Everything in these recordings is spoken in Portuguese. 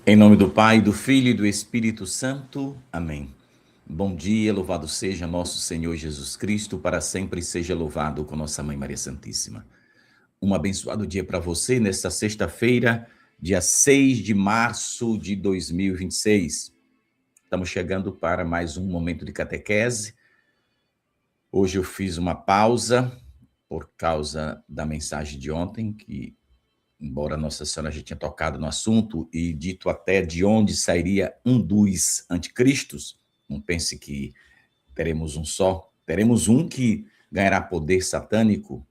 Em nome do Pai, do Filho e do Espírito Santo. Amém. Bom dia, louvado seja nosso Senhor Jesus Cristo, para sempre seja louvado com nossa Mãe Maria Santíssima. Um abençoado dia para você nesta sexta-feira, dia 6 de março de 2026. Estamos chegando para mais um momento de catequese. Hoje eu fiz uma pausa por causa da mensagem de ontem, que embora Nossa Senhora já tinha tocado no assunto e dito até de onde sairia um dos anticristos, não pense que teremos um só, teremos um que ganhará poder satânico,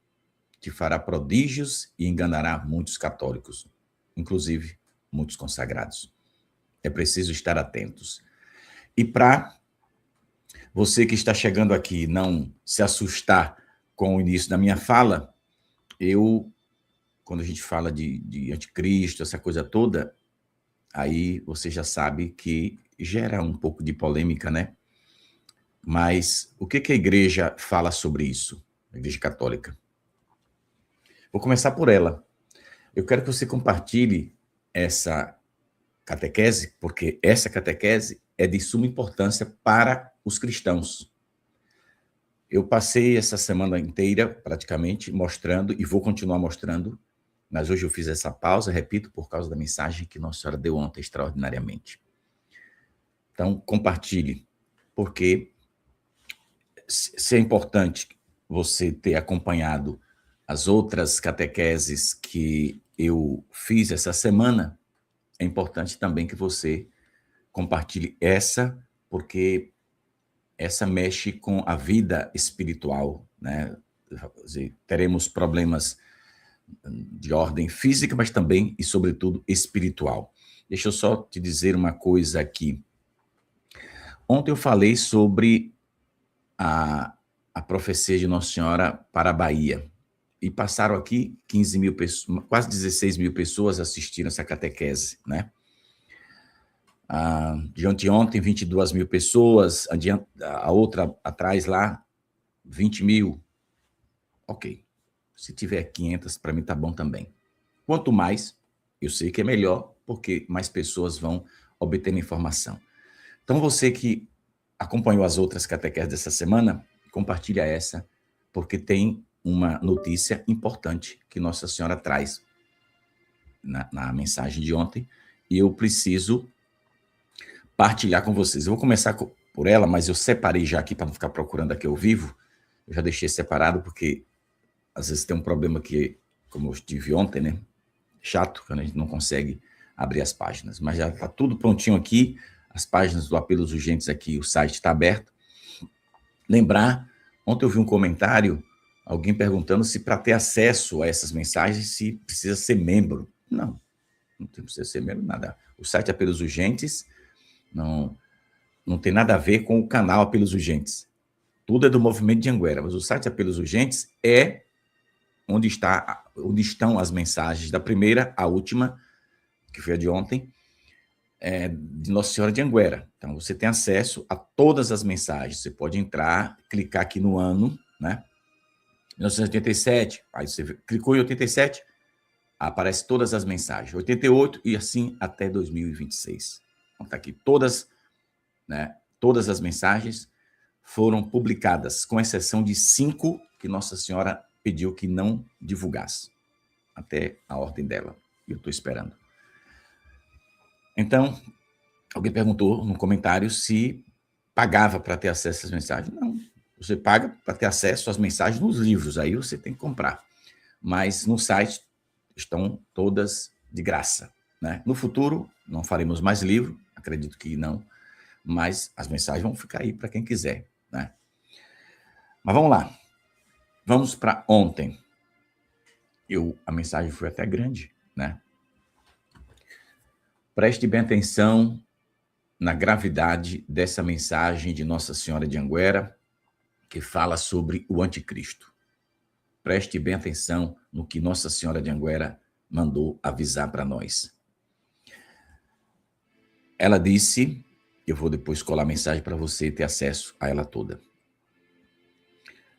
que fará prodígios e enganará muitos católicos, inclusive muitos consagrados. É preciso estar atentos. E para você que está chegando aqui não se assustar com o início da minha fala, quando a gente fala de anticristo, essa coisa toda, aí você já sabe que gera um pouco de polêmica, né? Mas o que a igreja fala sobre isso? A Igreja Católica. Vou começar por ela. Eu quero que você compartilhe essa catequese, porque essa catequese é de suma importância para os cristãos. Eu passei essa semana inteira, praticamente, mostrando, e vou continuar mostrando, mas hoje eu fiz essa pausa, repito, por causa da mensagem que Nossa Senhora deu ontem extraordinariamente. Então, compartilhe, porque se é importante você ter acompanhado as outras catequeses que eu fiz essa semana, é importante também que você compartilhe essa, porque essa mexe com a vida espiritual, né? Teremos problemas de ordem física, mas também e, sobretudo, espiritual. Deixa eu só te dizer uma coisa aqui. Ontem eu falei sobre a profecia de Nossa Senhora para a Bahia. E passaram aqui 15 mil pessoas, quase 16 mil pessoas assistiram essa catequese, né? De ontem, 22 mil pessoas, a outra atrás lá, 20 mil. Ok. Se tiver 500, para mim tá bom também. Quanto mais, eu sei que é melhor, porque mais pessoas vão obter informação. Então, você que acompanhou as outras catequeses dessa semana, compartilha essa, porque tem uma notícia importante que Nossa Senhora traz na mensagem de ontem, e eu preciso partilhar com vocês. Eu vou começar por ela, mas eu separei já aqui para não ficar procurando aqui ao vivo. Eu já deixei separado, porque às vezes tem um problema que, como eu tive ontem, né? Chato, quando a gente não consegue abrir as páginas. Mas já está tudo prontinho aqui, as páginas do Apelos Urgentes aqui, o site está aberto. Lembrar, ontem eu vi um comentário, alguém perguntando se para ter acesso a essas mensagens, se precisa ser membro. Não precisa ser membro, nada. O site Apelos Urgentes não tem nada a ver com o canal Apelos Urgentes. Tudo é do Movimento de Anguera, mas o site Apelos Urgentes é onde estão as mensagens da primeira à última, que foi a de ontem, de Nossa Senhora de Anguera. Então, você tem acesso a todas as mensagens. Você pode entrar, clicar aqui no ano, né? 1987, aí você clicou em 87, aparece todas as mensagens. 88 e assim até 2026. Então, tá aqui todas, né? Todas as mensagens foram publicadas, com exceção de 5 que Nossa Senhora pediu que não divulgasse, até a ordem dela. E eu estou esperando. Então, alguém perguntou no comentário se pagava para ter acesso às mensagens. Não, você paga para ter acesso às mensagens nos livros, aí você tem que comprar. Mas no site estão todas de graça, né? No futuro, não faremos mais livro, acredito que não, mas as mensagens vão ficar aí para quem quiser, né? Mas vamos lá. Vamos para ontem. A mensagem foi até grande, né? Preste bem atenção na gravidade dessa mensagem de Nossa Senhora de Anguera, que fala sobre o anticristo. Preste bem atenção no que Nossa Senhora de Anguera mandou avisar para nós. Ela disse, eu vou depois colar a mensagem para você ter acesso a ela toda.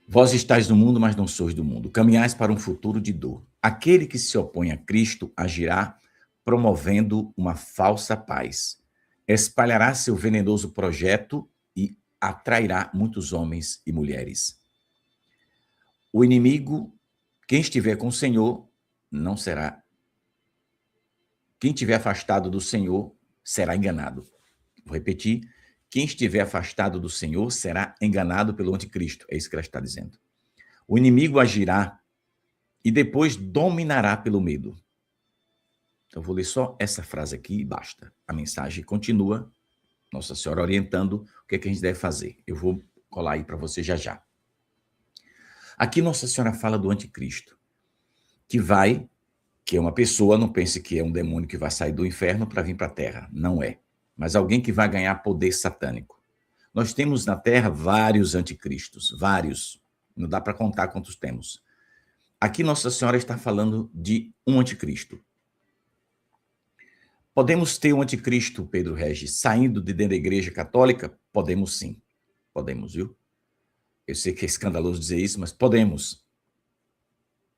Vós estáis no mundo, mas não sois do mundo. Caminhais para um futuro de dor. Aquele que se opõe a Cristo agirá promovendo uma falsa paz. Espalhará seu venenoso projeto e atrairá muitos homens e mulheres. O inimigo, quem estiver com o Senhor, não será. Quem estiver afastado do Senhor será enganado. Vou repetir. Quem estiver afastado do Senhor será enganado pelo anticristo. É isso que ela está dizendo. O inimigo agirá e depois dominará pelo medo. Eu vou ler só essa frase aqui e basta. A mensagem continua, Nossa Senhora orientando o que é que a gente deve fazer. Eu vou colar aí para você já já. Aqui Nossa Senhora fala do anticristo, que é uma pessoa, não pense que é um demônio que vai sair do inferno para vir para a Terra. Não é. Mas alguém que vai ganhar poder satânico. Nós temos na Terra vários anticristos, vários. Não dá para contar quantos temos. Aqui Nossa Senhora está falando de um anticristo. Podemos ter um anticristo, Pedro Regis, saindo de dentro da Igreja Católica? Podemos sim. Podemos, viu? Eu sei que é escandaloso dizer isso, mas podemos.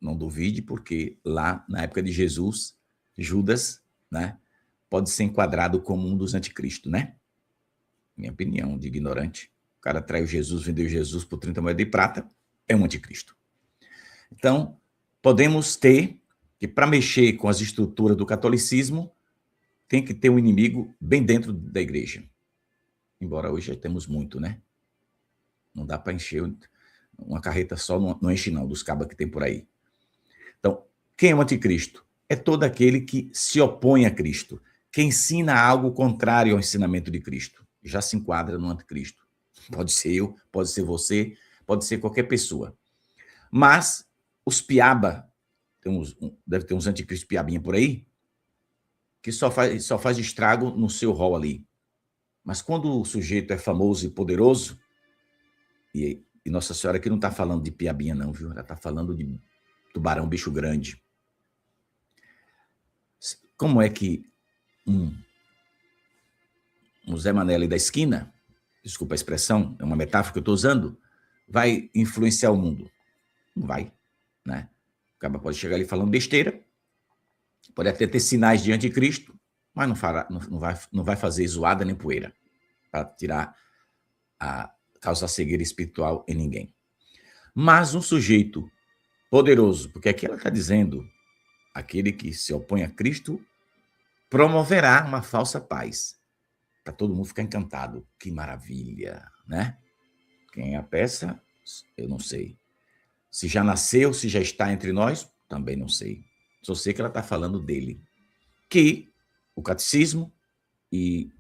Não duvide, porque lá, na época de Jesus, Judas, né, pode ser enquadrado como um dos anticristos, né? Minha opinião de ignorante. O cara traiu Jesus, vendeu Jesus por 30 moedas de prata, é um anticristo. Então, podemos ter que, para mexer com as estruturas do catolicismo, tem que ter um inimigo bem dentro da igreja. Embora hoje já temos muito, né? Não dá para encher uma carreta só, não enche não, dos cabas que tem por aí. Então, quem é o anticristo? É todo aquele que se opõe a Cristo, que ensina algo contrário ao ensinamento de Cristo. Já se enquadra no anticristo. Pode ser eu, pode ser você, pode ser qualquer pessoa. Mas os piaba, deve ter uns anticristos piabinha por aí, que só faz estrago no seu rol ali. Mas quando o sujeito é famoso e poderoso, e Nossa Senhora aqui não está falando de piabinha não, viu? Ela está falando de tubarão, bicho grande. Como é que um Zé Manelli da esquina, desculpa a expressão, é uma metáfora que eu estou usando, vai influenciar o mundo? Não vai, né? O cara pode chegar ali falando besteira, pode até ter sinais de anticristo, mas não vai fazer zoada nem poeira para causar cegueira espiritual em ninguém. Mas um sujeito poderoso, porque aqui ela está dizendo, aquele que se opõe a Cristo promoverá uma falsa paz. Para todo mundo ficar encantado. Que maravilha, né? Quem é a peça, eu não sei. Se já nasceu, se já está entre nós, também não sei. Só sei que ela está falando dele. Que o catecismo e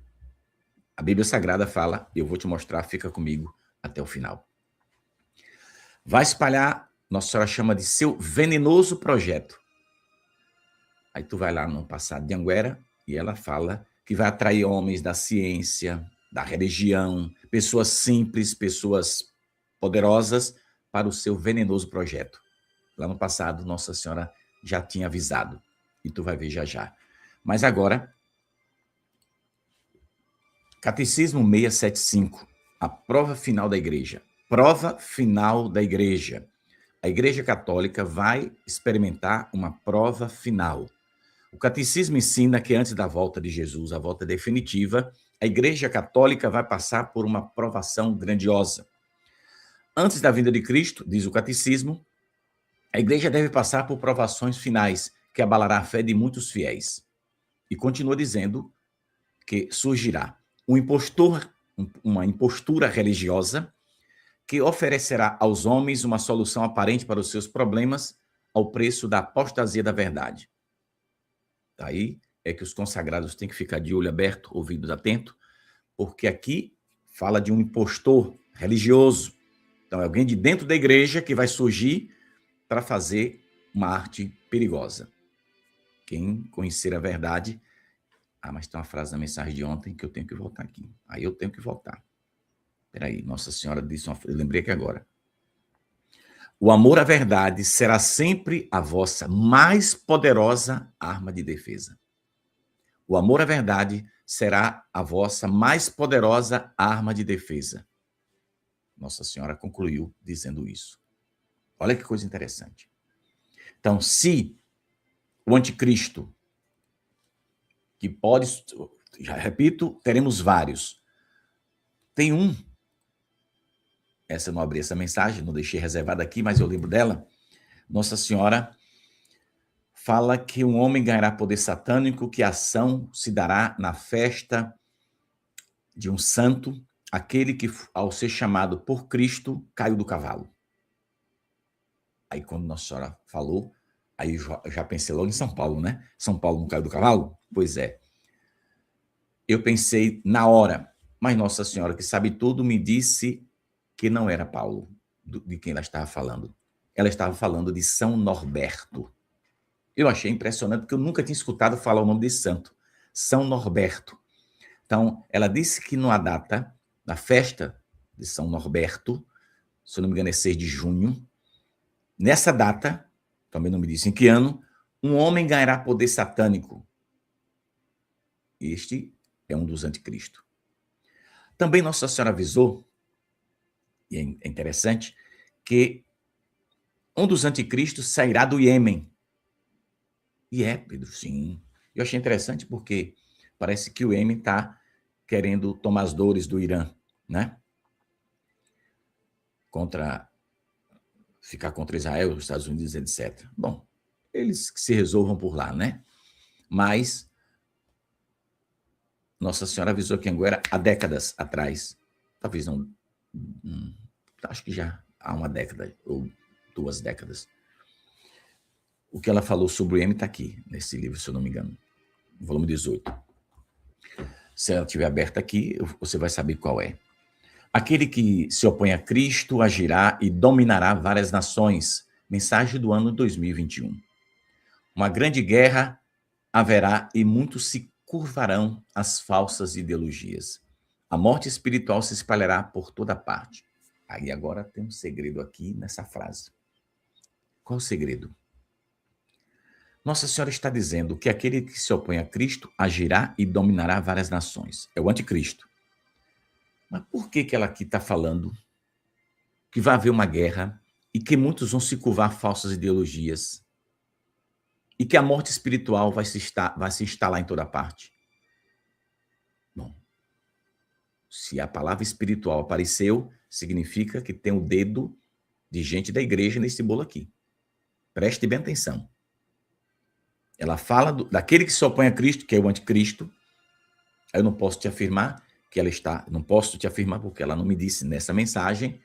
a Bíblia Sagrada fala, eu vou te mostrar, fica comigo até o final. Vai espalhar, Nossa Senhora chama de seu venenoso projeto. Aí tu vai lá no passado de Anguera e ela fala que vai atrair homens da ciência, da religião, pessoas simples, pessoas poderosas para o seu venenoso projeto. Lá no passado, Nossa Senhora já tinha avisado. E tu vai ver já já. Mas agora, Catecismo 675, a prova final da igreja. Prova final da igreja. A Igreja Católica vai experimentar uma prova final. O Catecismo ensina que antes da volta de Jesus, a volta definitiva, a Igreja Católica vai passar por uma provação grandiosa. Antes da vinda de Cristo, diz o Catecismo, a Igreja deve passar por provações finais que abalará a fé de muitos fiéis. E continua dizendo que surgirá uma impostura religiosa que oferecerá aos homens uma solução aparente para os seus problemas ao preço da apostasia da verdade. Daí é que os consagrados têm que ficar de olho aberto, ouvidos atentos, porque aqui fala de um impostor religioso. Então, é alguém de dentro da igreja que vai surgir para fazer uma arte perigosa. Quem conhecer a verdade... mas tem uma frase da mensagem de ontem que eu tenho que voltar aqui. Aí eu tenho que voltar. Espera aí, Nossa Senhora disse eu lembrei que agora. O amor à verdade será sempre a vossa mais poderosa arma de defesa. O amor à verdade será a vossa mais poderosa arma de defesa. Nossa Senhora concluiu dizendo isso. Olha que coisa interessante. Então, se o anticristo que pode, já repito, teremos vários. Tem um, essa eu não abri essa mensagem, não deixei reservada aqui, mas eu lembro dela. Nossa Senhora fala que um homem ganhará poder satânico, que a ação se dará na festa de um santo, aquele que, ao ser chamado por Cristo, caiu do cavalo. Aí, quando Nossa Senhora falou, aí eu já pensei logo em São Paulo, né? São Paulo não caiu do cavalo? Pois é. Eu pensei na hora, mas Nossa Senhora, que sabe tudo, me disse que não era Paulo, de quem ela estava falando. Ela estava falando de São Norberto. Eu achei impressionante, porque eu nunca tinha escutado falar o nome desse santo. São Norberto. Então, ela disse que na data da festa de São Norberto, se eu não me engano é 6 de junho, nessa data, também não me disse em que ano, um homem ganhará poder satânico. Este é um dos anticristos. Também Nossa Senhora avisou, e é interessante, que um dos anticristos sairá do Iêmen. E é, Pedro, sim. Eu achei interessante porque parece que o Iêmen está querendo tomar as dores do Irã, né? Ficar contra Israel, os Estados Unidos, etc. Bom, eles que se resolvam por lá, né? Mas Nossa Senhora avisou que Anguera há décadas atrás, talvez não, acho que já há uma década ou 2 décadas. O que ela falou sobre o Iêmen está aqui, nesse livro, se eu não me engano, volume 18. Se ela estiver aberta aqui, você vai saber qual é. Aquele que se opõe a Cristo agirá e dominará várias nações. Mensagem do ano 2021. Uma grande guerra haverá e muitos se curvarão às falsas ideologias. A morte espiritual se espalhará por toda parte. Aí agora tem um segredo aqui nessa frase. Qual é o segredo? Nossa Senhora está dizendo que aquele que se opõe a Cristo agirá e dominará várias nações. É o anticristo. Mas por que ela aqui está falando que vai haver uma guerra e que muitos vão se curvar a falsas ideologias e que a morte espiritual vai se instalar em toda parte? Bom, se a palavra espiritual apareceu, significa que tem o dedo de gente da igreja nesse bolo aqui. Preste bem atenção. Ela fala daquele que se opõe a Cristo, que é o anticristo. Eu não posso te afirmar que ela está, não posso te afirmar porque ela não me disse nessa mensagem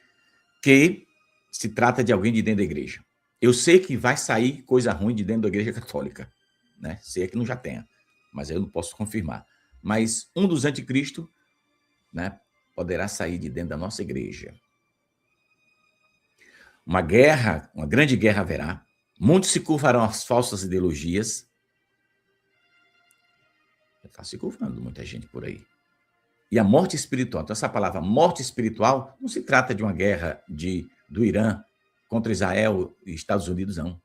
que se trata de alguém de dentro da igreja. Eu sei que vai sair coisa ruim de dentro da igreja católica, né? Sei que não já tenha, mas eu não posso confirmar. Mas um dos anticristos, né, poderá sair de dentro da nossa igreja. Uma guerra, uma grande guerra haverá. Muitos se curvarão às falsas ideologias. Está se curvando muita gente por aí. E a morte espiritual. Então, essa palavra morte espiritual não se trata de uma guerra do Irã contra Israel e Estados Unidos, não.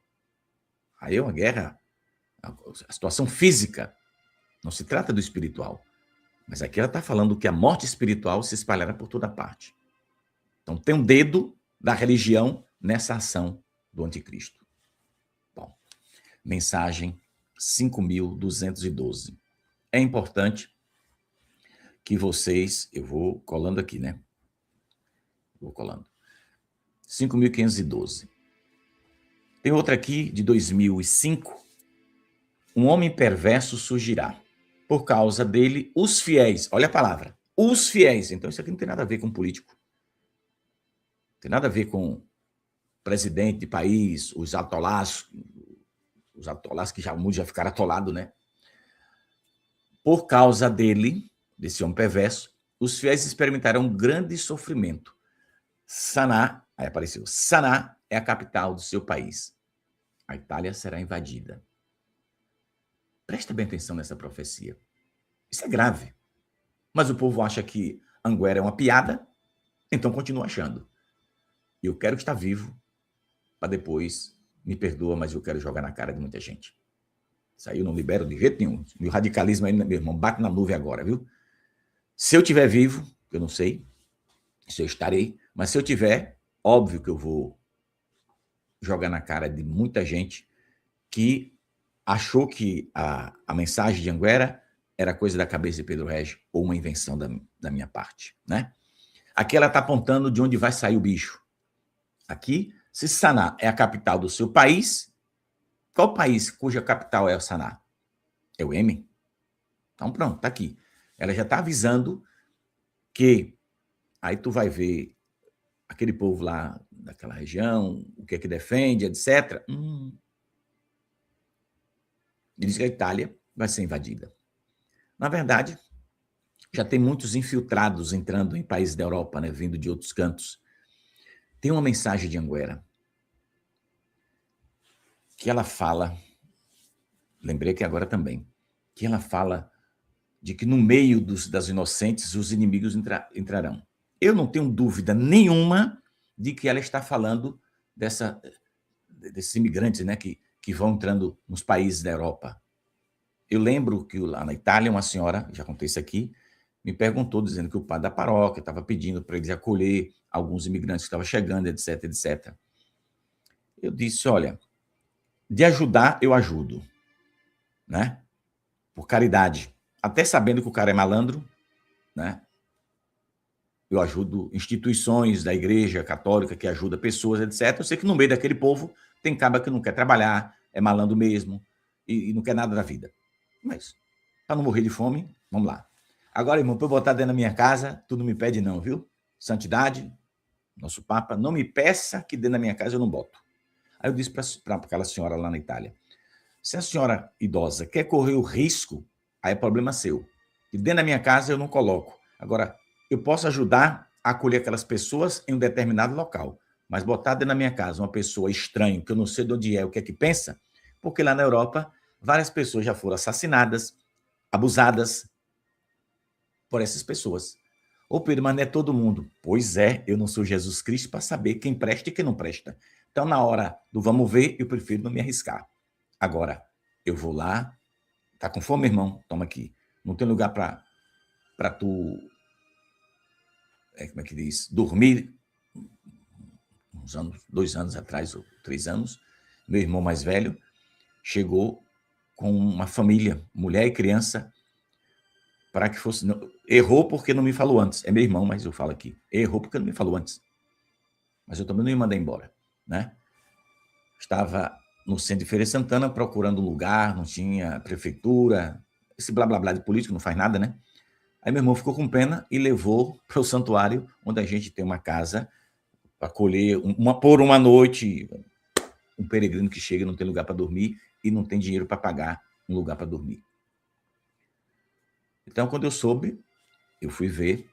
Aí é uma guerra, a situação física. Não se trata do espiritual. Mas aqui ela está falando que a morte espiritual se espalhará por toda parte. Então, tem um dedo da religião nessa ação do anticristo. Bom, mensagem 5.212. É importante que vocês... Eu vou colando aqui, né? Vou colando. 5.512. Tem outra aqui, de 2005. Um homem perverso surgirá. Por causa dele, os fiéis... Olha a palavra. Os fiéis. Então, isso aqui não tem nada a ver com político. Não tem nada a ver com presidente de país, os atolás que já muitos já ficaram atolados, né? Por causa dele, desse homem perverso, os fiéis experimentarão um grande sofrimento. Saná, aí apareceu, Saná é a capital do seu país. A Itália será invadida. Presta bem atenção nessa profecia. Isso é grave. Mas o povo acha que Anguera é uma piada, então continua achando. E eu quero estar vivo para depois, me perdoa, mas eu quero jogar na cara de muita gente. Isso aí eu não libero de jeito nenhum. Meu radicalismo aí, meu irmão, bate na nuvem agora, viu? Se eu estiver vivo, eu não sei se eu estarei, mas se eu tiver, óbvio que eu vou jogar na cara de muita gente que achou que a mensagem de Anguera era coisa da cabeça de Pedro Regis ou uma invenção da minha parte, né? Aqui ela está apontando de onde vai sair o bicho. Aqui, se Saná é a capital do seu país, qual país cuja capital é o Saná? É o Iêmen? Então pronto, está aqui. Ela já está avisando que aí tu vai ver aquele povo lá daquela região, o que é que defende, etc. Diz que a Itália vai ser invadida. Na verdade, já tem muitos infiltrados entrando em países da Europa, né, vindo de outros cantos. Tem uma mensagem de Anguera que ela fala, lembrei que agora também, que ela fala de que no meio das inocentes os inimigos entrarão. Eu não tenho dúvida nenhuma de que ela está falando desses imigrantes, né, que vão entrando nos países da Europa. Eu lembro que lá na Itália, uma senhora, já contei isso aqui, me perguntou, dizendo que o padre da paróquia estava pedindo para eles acolher alguns imigrantes que estavam chegando, etc, etc. Eu disse, olha, de ajudar, eu ajudo, né? Por caridade. Até sabendo que o cara é malandro, né? Eu ajudo instituições da igreja católica que ajuda pessoas, etc. Eu sei que no meio daquele povo tem cabra que não quer trabalhar, é malandro mesmo e não quer nada da vida. Mas, para não morrer de fome, vamos lá. Agora, irmão, para eu botar dentro da minha casa, tu não me pede não, viu? Santidade, nosso Papa, não me peça que dentro da minha casa eu não boto. Aí eu disse para aquela senhora lá na Itália, se a senhora idosa quer correr o risco, aí é problema seu. E dentro da minha casa eu não coloco. Agora, eu posso ajudar a acolher aquelas pessoas em um determinado local, mas botar dentro da minha casa uma pessoa estranha, que eu não sei de onde é, o que é que pensa, porque lá na Europa, várias pessoas já foram assassinadas, abusadas por essas pessoas. Ô Pedro, mas não é todo mundo. Pois é, eu não sou Jesus Cristo para saber quem presta e quem não presta. Então, na hora do vamos ver, eu prefiro não me arriscar. Agora, eu vou lá, tá com fome, irmão? Toma aqui. Não tem lugar para tu, como é que diz? Dormir. Uns anos, 2 anos atrás, ou 3 anos, meu irmão mais velho chegou com uma família, mulher e criança, para que fosse. Errou porque não me falou antes. É meu irmão, mas eu falo aqui. Errou porque não me falou antes. Mas eu também não ia mandar embora, né? Estava no centro de Feira de Santana procurando um lugar, não tinha prefeitura, esse blá blá blá de político não faz nada, né? Aí meu irmão ficou com pena e levou para o santuário, onde a gente tem uma casa para acolher por uma noite um peregrino que chega e não tem lugar para dormir e não tem dinheiro para pagar um lugar para dormir. Então, quando eu soube, eu fui ver,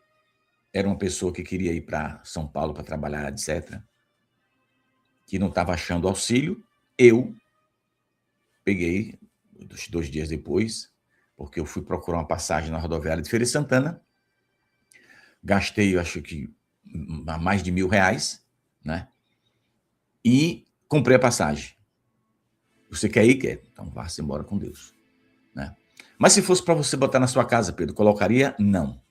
era uma pessoa que queria ir para São Paulo para trabalhar, etc., que não estava achando auxílio. Eu peguei, 2 dias depois, porque eu fui procurar uma passagem na rodoviária de Feira de Santana, gastei, eu acho que mais de R$1.000, né? E comprei a passagem. Você quer ir? Quer. Então vá-se embora com Deus, né? Mas se fosse para você botar na sua casa, Pedro, colocaria? Não.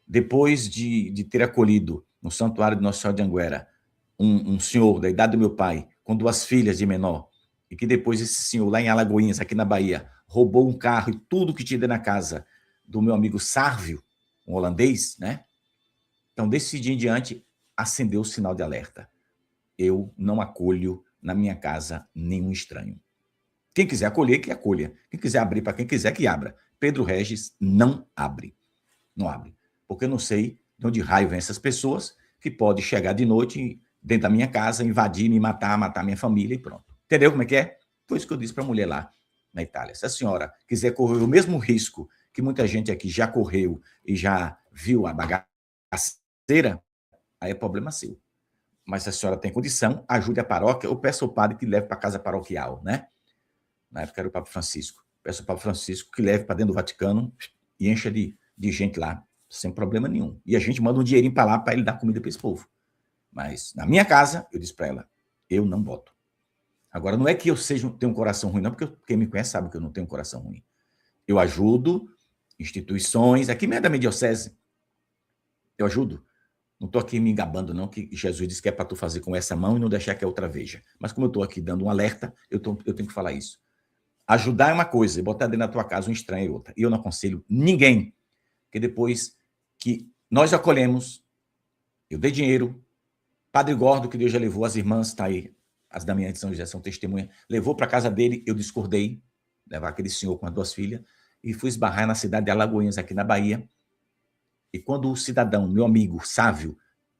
Depois de ter acolhido no Santuário de Nossa Senhora de Anguera um senhor da idade do meu pai, com 2 filhas de menor, e que depois esse senhor, lá em Alagoinhas, aqui na Bahia, roubou um carro e tudo que tinha dentro da casa do meu amigo Sárvio, um holandês, né? Então, desse dia em diante, acendeu o sinal de alerta. Eu não acolho na minha casa nenhum estranho. Quem quiser acolher, que acolha. Quem quiser abrir para quem quiser, que abra. Pedro Regis não abre. Não abre. Porque eu não sei de onde raio vem essas pessoas que podem chegar de noite dentro da minha casa, invadir, me matar minha família e pronto. Entendeu como é que é? Foi isso que eu disse para a mulher lá na Itália. Se a senhora quiser correr o mesmo risco que muita gente aqui já correu e já viu a bagaceira, aí é problema seu. Mas se a senhora tem condição, ajude a paróquia ou peça ao padre que leve para a casa paroquial, né? Na época era o Papa Francisco. Peça ao Papa Francisco que leve para dentro do Vaticano e encha de gente lá, sem problema nenhum. E a gente manda um dinheirinho para lá para ele dar comida para esse povo. Mas na minha casa, eu disse para ela, eu não boto. Agora, não é que eu tenha um coração ruim, não, porque quem me conhece sabe que eu não tenho um coração ruim. Eu ajudo instituições, aqui mesmo da minha diocese, eu ajudo. Não estou aqui me gabando, não, que Jesus disse que é para tu fazer com essa mão e não deixar que a outra veja. Mas como eu estou aqui dando um alerta, eu tenho que falar isso. Ajudar é uma coisa, e botar dentro da tua casa um estranho é outra. E eu não aconselho ninguém, porque depois que nós acolhemos, eu dei dinheiro, Padre Gordo, que Deus já levou, as irmãs, está aí, as da minha de São José são testemunha, levou para casa dele, eu discordei, levar aquele senhor com as 2 filhas, e fui esbarrar na cidade de Alagoinhas, aqui na Bahia. E quando o cidadão, meu amigo, Sávio,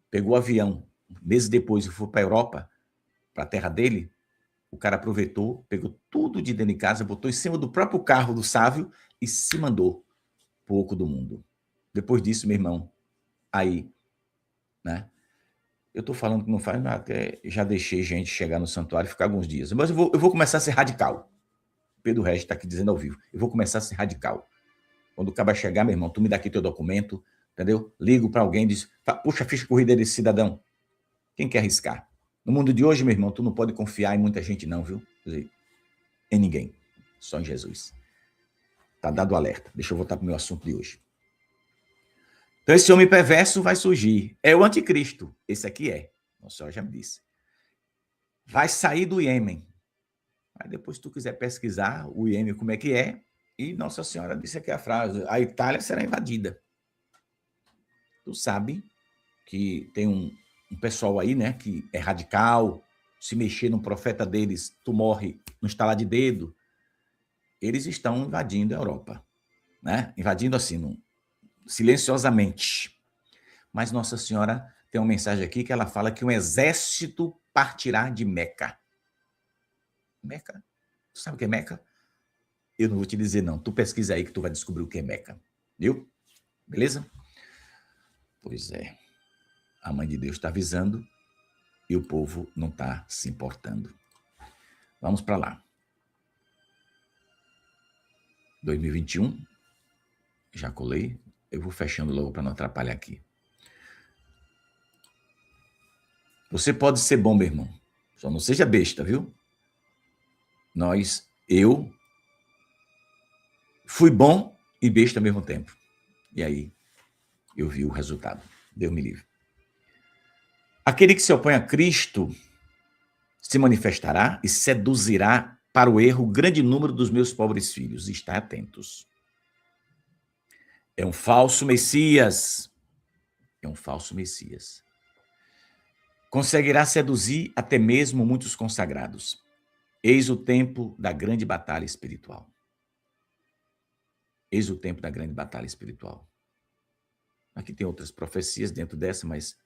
pegou o avião, meses depois, e foi para a Europa, para a terra dele, o cara aproveitou, pegou tudo de dentro de casa, botou em cima do próprio carro do Sávio e se mandou pouco do mundo. Depois disso, meu irmão, aí, né? Eu estou falando que não faz nada, até já deixei gente chegar no santuário e ficar alguns dias. Mas eu vou começar a ser radical. Pedro Regis está aqui dizendo ao vivo. Eu vou começar a ser radical. Quando o cara chegar, meu irmão, tu me dá aqui teu documento, entendeu? Ligo para alguém e diz, puxa a ficha corrida desse cidadão. Quem quer arriscar? No mundo de hoje, meu irmão, tu não pode confiar em muita gente não, viu? Quer dizer, em ninguém. Só em Jesus. Tá dado o alerta. Deixa eu voltar para o meu assunto de hoje. Então, esse homem perverso vai surgir. É o anticristo. Esse aqui é. Nossa Senhora já me disse. Vai sair do Iêmen. Aí depois, se tu quiser pesquisar o Iêmen, como é que é, e Nossa Senhora disse aqui a frase, a Itália será invadida. Tu sabe que tem um pessoal aí, né, que é radical, se mexer num profeta deles, tu morre no estalar de dedo. Eles estão invadindo a Europa, né? Invadindo assim, silenciosamente. Mas Nossa Senhora tem uma mensagem aqui que ela fala que um exército partirá de Meca. Meca? Tu sabe o que é Meca? Eu não vou te dizer, não. Tu pesquisa aí que tu vai descobrir o que é Meca. Viu? Beleza? Pois é. A Mãe de Deus está avisando e o povo não está se importando. Vamos para lá. 2021. Já colei. Eu vou fechando logo para não atrapalhar aqui. Você pode ser bom, meu irmão. Só não seja besta, viu? Eu fui bom e besta ao mesmo tempo. E aí, eu vi o resultado. Deus me livre. Aquele que se opõe a Cristo se manifestará e seduzirá para o erro o grande número dos meus pobres filhos. Está atentos. É um falso Messias. É um falso Messias. Conseguirá seduzir até mesmo muitos consagrados. Eis o tempo da grande batalha espiritual. Eis o tempo da grande batalha espiritual. Aqui tem outras profecias dentro dessa, mas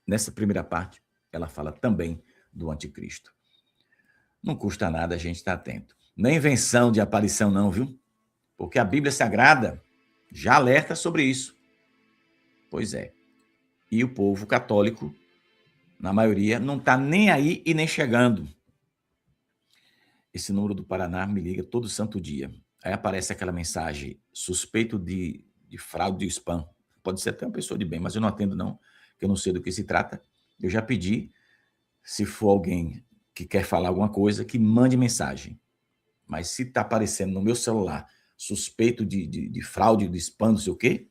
nessa primeira parte, ela fala também do anticristo. Não custa nada a gente estar atento. Não é invenção de aparição não, viu? Porque a Bíblia Sagrada já alerta sobre isso. Pois é. E o povo católico, na maioria, não está nem aí e nem chegando. Esse número do Paraná me liga todo santo dia. Aí aparece aquela mensagem, suspeito de fraude de spam. Pode ser até uma pessoa de bem, mas eu não atendo não, que eu não sei do que se trata. Eu já pedi, se for alguém que quer falar alguma coisa, que mande mensagem. Mas se está aparecendo no meu celular suspeito de fraude, de spam, não sei o quê,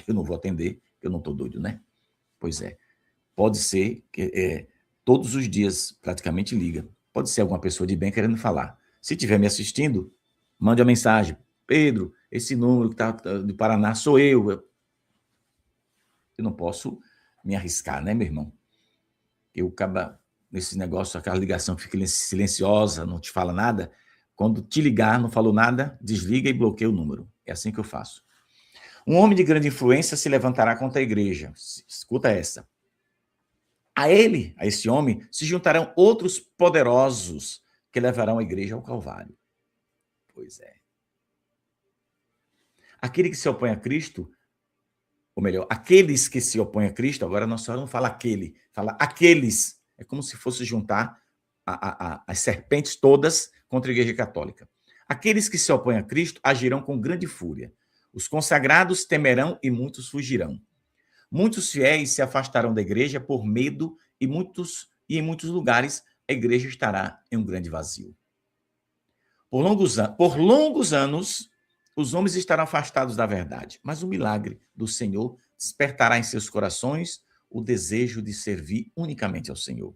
eu não vou atender, eu não estou doido, né? Pois é. Pode ser que todos os dias praticamente liga. Pode ser alguma pessoa de bem querendo falar. Se estiver me assistindo, mande uma mensagem. Pedro, esse número que está do Paraná sou eu. Eu não posso me arriscar, né, meu irmão? Eu acaba nesse negócio, aquela ligação que fica silenciosa, não te fala nada. Quando te ligar, não falou nada, desliga e bloqueia o número. É assim que eu faço. Um homem de grande influência se levantará contra a igreja. Escuta essa. A ele, a esse homem, se juntarão outros poderosos que levarão a igreja ao Calvário. Pois é. Aquele que se opõe a Cristo, ou melhor, aqueles que se opõem a Cristo, agora Nossa Senhora não fala aquele, fala aqueles. É como se fosse juntar as serpentes todas contra a Igreja Católica. Aqueles que se opõem a Cristo agirão com grande fúria. Os consagrados temerão e muitos fugirão. Muitos fiéis se afastarão da igreja por medo e em muitos lugares a igreja estará em um grande vazio. Por longos anos, os homens estarão afastados da verdade, mas o milagre do Senhor despertará em seus corações o desejo de servir unicamente ao Senhor.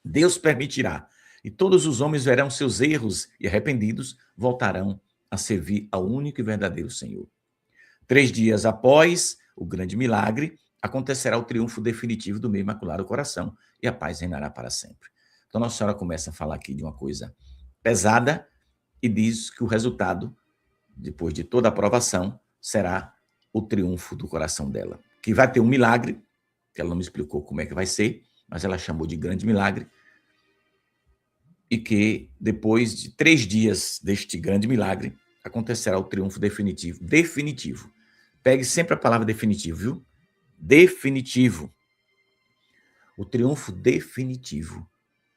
Deus permitirá E todos os homens verão seus erros e, arrependidos, voltarão a servir ao único e verdadeiro Senhor. 3 dias após o grande milagre, acontecerá o triunfo definitivo do meu Imaculado Coração e a paz reinará para sempre. Então, Nossa Senhora começa a falar aqui de uma coisa pesada e diz que o resultado, depois de toda a aprovação, será o triunfo do coração dela. Que vai ter um milagre, que ela não me explicou como é que vai ser, mas ela chamou de grande milagre, e que depois de 3 dias deste grande milagre, acontecerá o triunfo definitivo. Definitivo. Pegue sempre a palavra definitivo, viu? Definitivo. O triunfo definitivo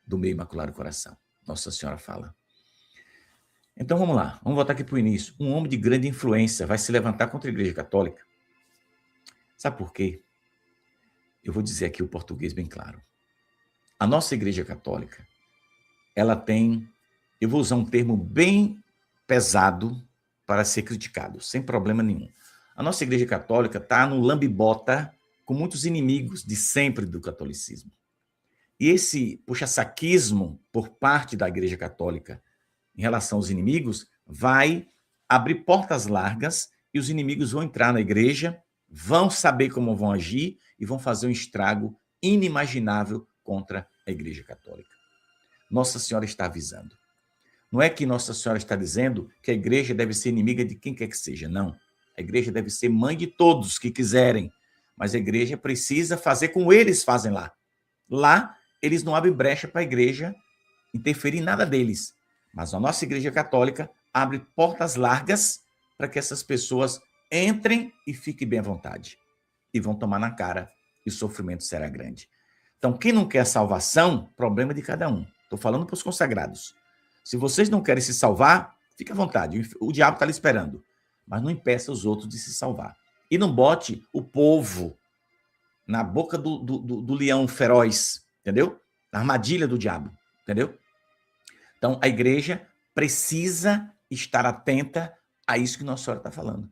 do meu Imaculado Coração. Nossa Senhora fala. Então vamos lá, vamos voltar aqui para o início. Um homem de grande influência vai se levantar contra a Igreja Católica. Sabe por quê? Eu vou dizer aqui o português bem claro. A nossa Igreja Católica, ela tem, eu vou usar um termo bem pesado para ser criticado, sem problema nenhum. A nossa Igreja Católica está no lambibota com muitos inimigos de sempre do catolicismo. E esse puxa-saquismo por parte da Igreja Católica em relação aos inimigos vai abrir portas largas e os inimigos vão entrar na igreja, vão saber como vão agir e vão fazer um estrago inimaginável contra a Igreja Católica. Nossa Senhora está avisando. Não é que Nossa Senhora está dizendo que a igreja deve ser inimiga de quem quer que seja, não. A igreja deve ser mãe de todos que quiserem, mas a igreja precisa fazer como eles fazem lá. Lá, eles não abrem brecha para a igreja interferir em nada deles. Mas a nossa Igreja Católica abre portas largas para que essas pessoas entrem e fiquem bem à vontade. E vão tomar na cara e o sofrimento será grande. Então, quem não quer salvação, problema de cada um. Estou falando para os consagrados. Se vocês não querem se salvar, fique à vontade. O diabo está ali esperando. Mas não impeça os outros de se salvar. E não bote o povo na boca do leão feroz, entendeu? Na armadilha do diabo, entendeu? Então, a igreja precisa estar atenta a isso que Nossa Senhora está falando.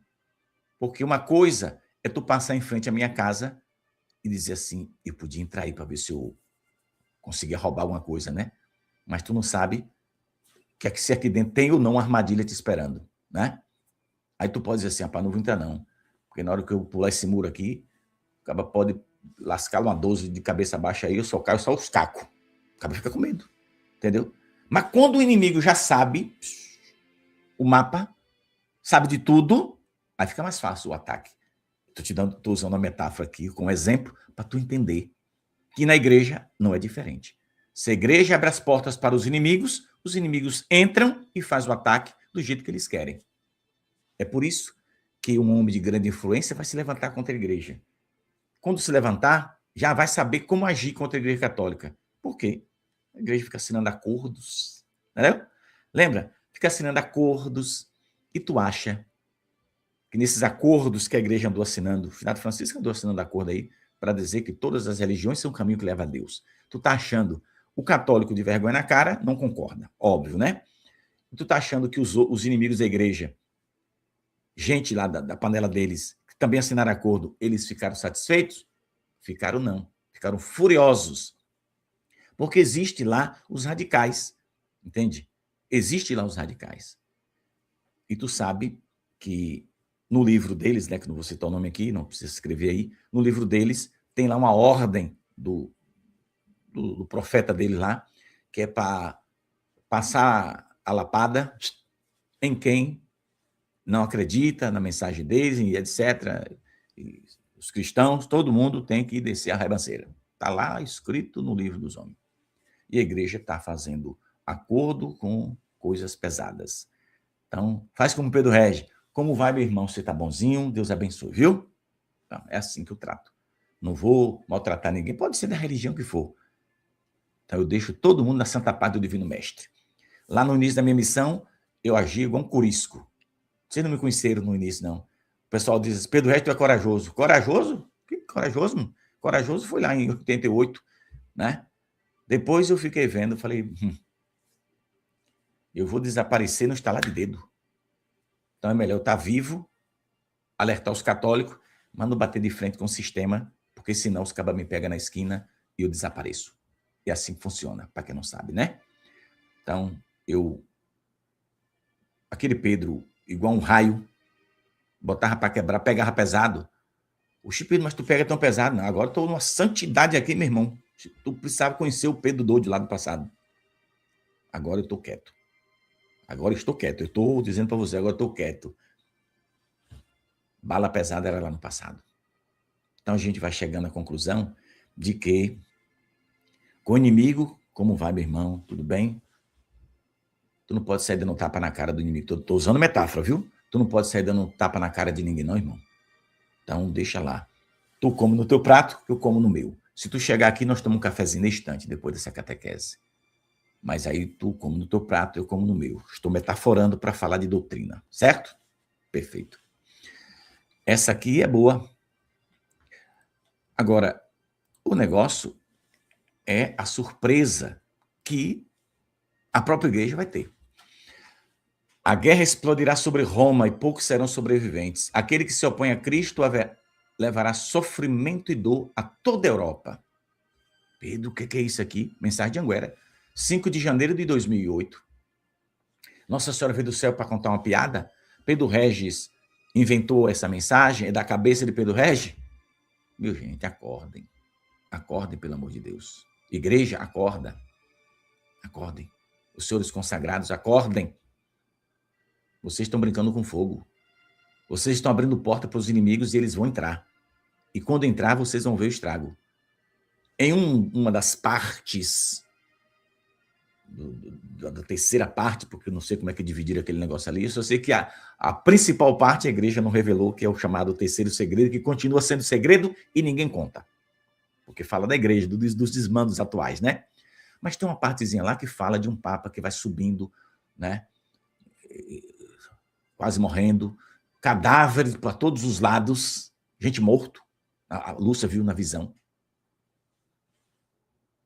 Porque uma coisa é tu passar em frente à minha casa e dizer assim, eu podia entrar aí para ver se eu conseguia roubar alguma coisa, né? Mas tu não sabe que se aqui dentro tem ou não uma armadilha te esperando, né? Aí tu pode dizer assim, rapaz, não vou entrar não. Porque na hora que eu pular esse muro aqui, o cara pode lascar uma 12 de cabeça baixa aí, eu só caio só os cacos. O cara fica com medo, entendeu? Mas quando o inimigo já sabe o mapa, sabe de tudo, aí fica mais fácil o ataque. Estou usando uma metáfora aqui como exemplo para tu entender que na igreja não é diferente. Se a igreja abre as portas para os inimigos entram e fazem o ataque do jeito que eles querem. É por isso que um homem de grande influência vai se levantar contra a igreja. Quando se levantar, já vai saber como agir contra a Igreja Católica. Por quê? A igreja fica assinando acordos, entendeu? Lembra? Fica assinando acordos e tu acha que nesses acordos que a igreja andou assinando, o Finado Francisco andou assinando acordo aí para dizer que todas as religiões são um caminho que leva a Deus. Tu tá achando, o católico de vergonha na cara não concorda, óbvio, né? Tu tá achando que os inimigos da igreja, gente lá da panela deles, que também assinaram acordo, eles ficaram satisfeitos? Ficaram não, ficaram furiosos. Porque existe lá os radicais, entende? Existe lá os radicais. E tu sabe que no livro deles, né, que não vou citar o nome aqui, não precisa escrever aí, no livro deles tem lá uma ordem do profeta dele lá, que é para passar a lapada em quem não acredita na mensagem deles, e etc. E os cristãos, todo mundo tem que descer a ribanceira. Está lá escrito no livro dos homens. E a igreja está fazendo acordo com coisas pesadas. Então, faz como Pedro Regi. Como vai, meu irmão? Você está bonzinho? Deus abençoe, viu? Então, é assim que eu trato. Não vou maltratar ninguém. Pode ser da religião que for. Então, eu deixo todo mundo na santa paz do Divino Mestre. Lá no início da minha missão, eu agi igual um curisco. Vocês não me conheceram no início, não. O pessoal diz, Pedro Regi, tu é corajoso. Corajoso? Que corajoso, mano? Corajoso foi lá em 88, né? Depois eu fiquei vendo, falei, eu vou desaparecer no estalar de dedo. Então é melhor eu estar vivo, alertar os católicos, mas não bater de frente com o sistema, porque senão os cabas me pegam na esquina e eu desapareço. E assim funciona, para quem não sabe, né? Então, aquele Pedro, igual um raio, botava para quebrar, pegava pesado. Oxi, Pedro, mas tu pega tão pesado. Não, agora eu estou numa santidade aqui, meu irmão. Tu precisava conhecer o Pedro doido lá do passado. Agora eu estou quieto. Agora eu estou quieto. Eu estou dizendo para você, agora eu estou quieto. Bala pesada era lá no passado. Então a gente vai chegando à conclusão de que com o inimigo, como vai, meu irmão? Tudo bem? Tu não pode sair dando tapa na cara do inimigo. Estou usando metáfora, viu? Tu não pode sair dando tapa na cara de ninguém, não, irmão. Então deixa lá. Tu come no teu prato, eu como no meu. Se tu chegar aqui, nós tomamos um cafezinho na estante, depois dessa catequese. Mas aí tu come no teu prato, eu como no meu. Estou metaforando para falar de doutrina, certo? Perfeito. Essa aqui é boa. Agora, o negócio é a surpresa que a própria igreja vai ter. A guerra explodirá sobre Roma e poucos serão sobreviventes. Aquele que se opõe a Cristo levará sofrimento e dor a toda a Europa. Pedro, o que é isso aqui? Mensagem de Anguera. 5 de janeiro de 2008. Nossa Senhora veio do céu para contar uma piada? Pedro Regis inventou essa mensagem? É da cabeça de Pedro Regis? Meu gente, acordem. Acordem, pelo amor de Deus. Igreja, acorda. Acordem. Os senhores consagrados, acordem. Vocês estão brincando com fogo. Vocês estão abrindo porta para os inimigos e eles vão entrar. E quando entrar, vocês vão ver o estrago. Em uma das partes, da terceira parte, porque eu não sei como é que dividir aquele negócio ali, eu só sei que a principal parte a igreja não revelou, que é o chamado terceiro segredo, que continua sendo segredo e ninguém conta. Porque fala da igreja, dos desmandos atuais, né? Mas tem uma partezinha lá que fala de um papa que vai subindo, né? Quase morrendo, cadáveres para todos os lados, gente morto. A Lúcia viu na visão.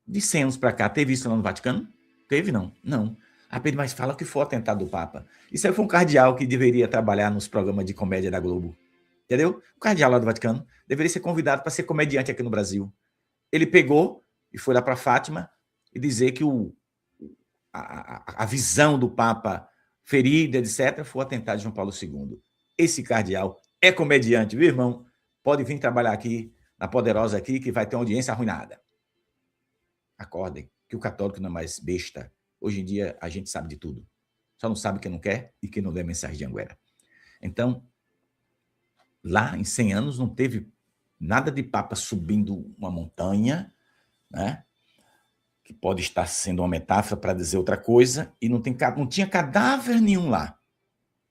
De 100 anos para cá, teve isso lá no Vaticano? Teve, não? Não. A Pedro, mas fala que foi o atentado do Papa. Isso aí foi um cardeal que deveria trabalhar nos programas de comédia da Globo. Entendeu? O cardeal lá do Vaticano deveria ser convidado para ser comediante aqui no Brasil. Ele pegou e foi lá para Fátima e dizer que a visão do Papa ferida, etc., foi o atentado de João Paulo II. Esse cardeal é comediante, viu, irmão? Pode vir trabalhar aqui, na Poderosa aqui, que vai ter uma audiência arruinada. Acordem, que o católico não é mais besta. Hoje em dia, a gente sabe de tudo. Só não sabe quem não quer e quem não lê a mensagem de Anguera. Então, lá em 100 anos, não teve nada de papa subindo uma montanha, né? Que pode estar sendo uma metáfora para dizer outra coisa, e não tinha cadáver nenhum lá.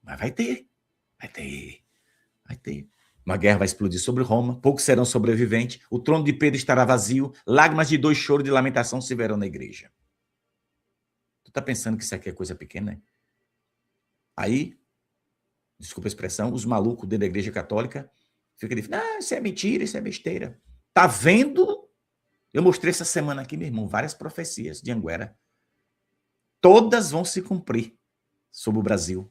Mas vai ter. Uma guerra vai explodir sobre Roma, poucos serão sobreviventes, o trono de Pedro estará vazio, lágrimas de dor, choro de lamentação se verão na igreja. Tu tá pensando que isso aqui é coisa pequena, né? Aí, desculpa a expressão, os malucos dentro da igreja católica ficam dizendo, isso é mentira, isso é besteira. Tá vendo? Eu mostrei essa semana aqui, meu irmão, várias profecias de Anguera. Todas vão se cumprir sobre o Brasil.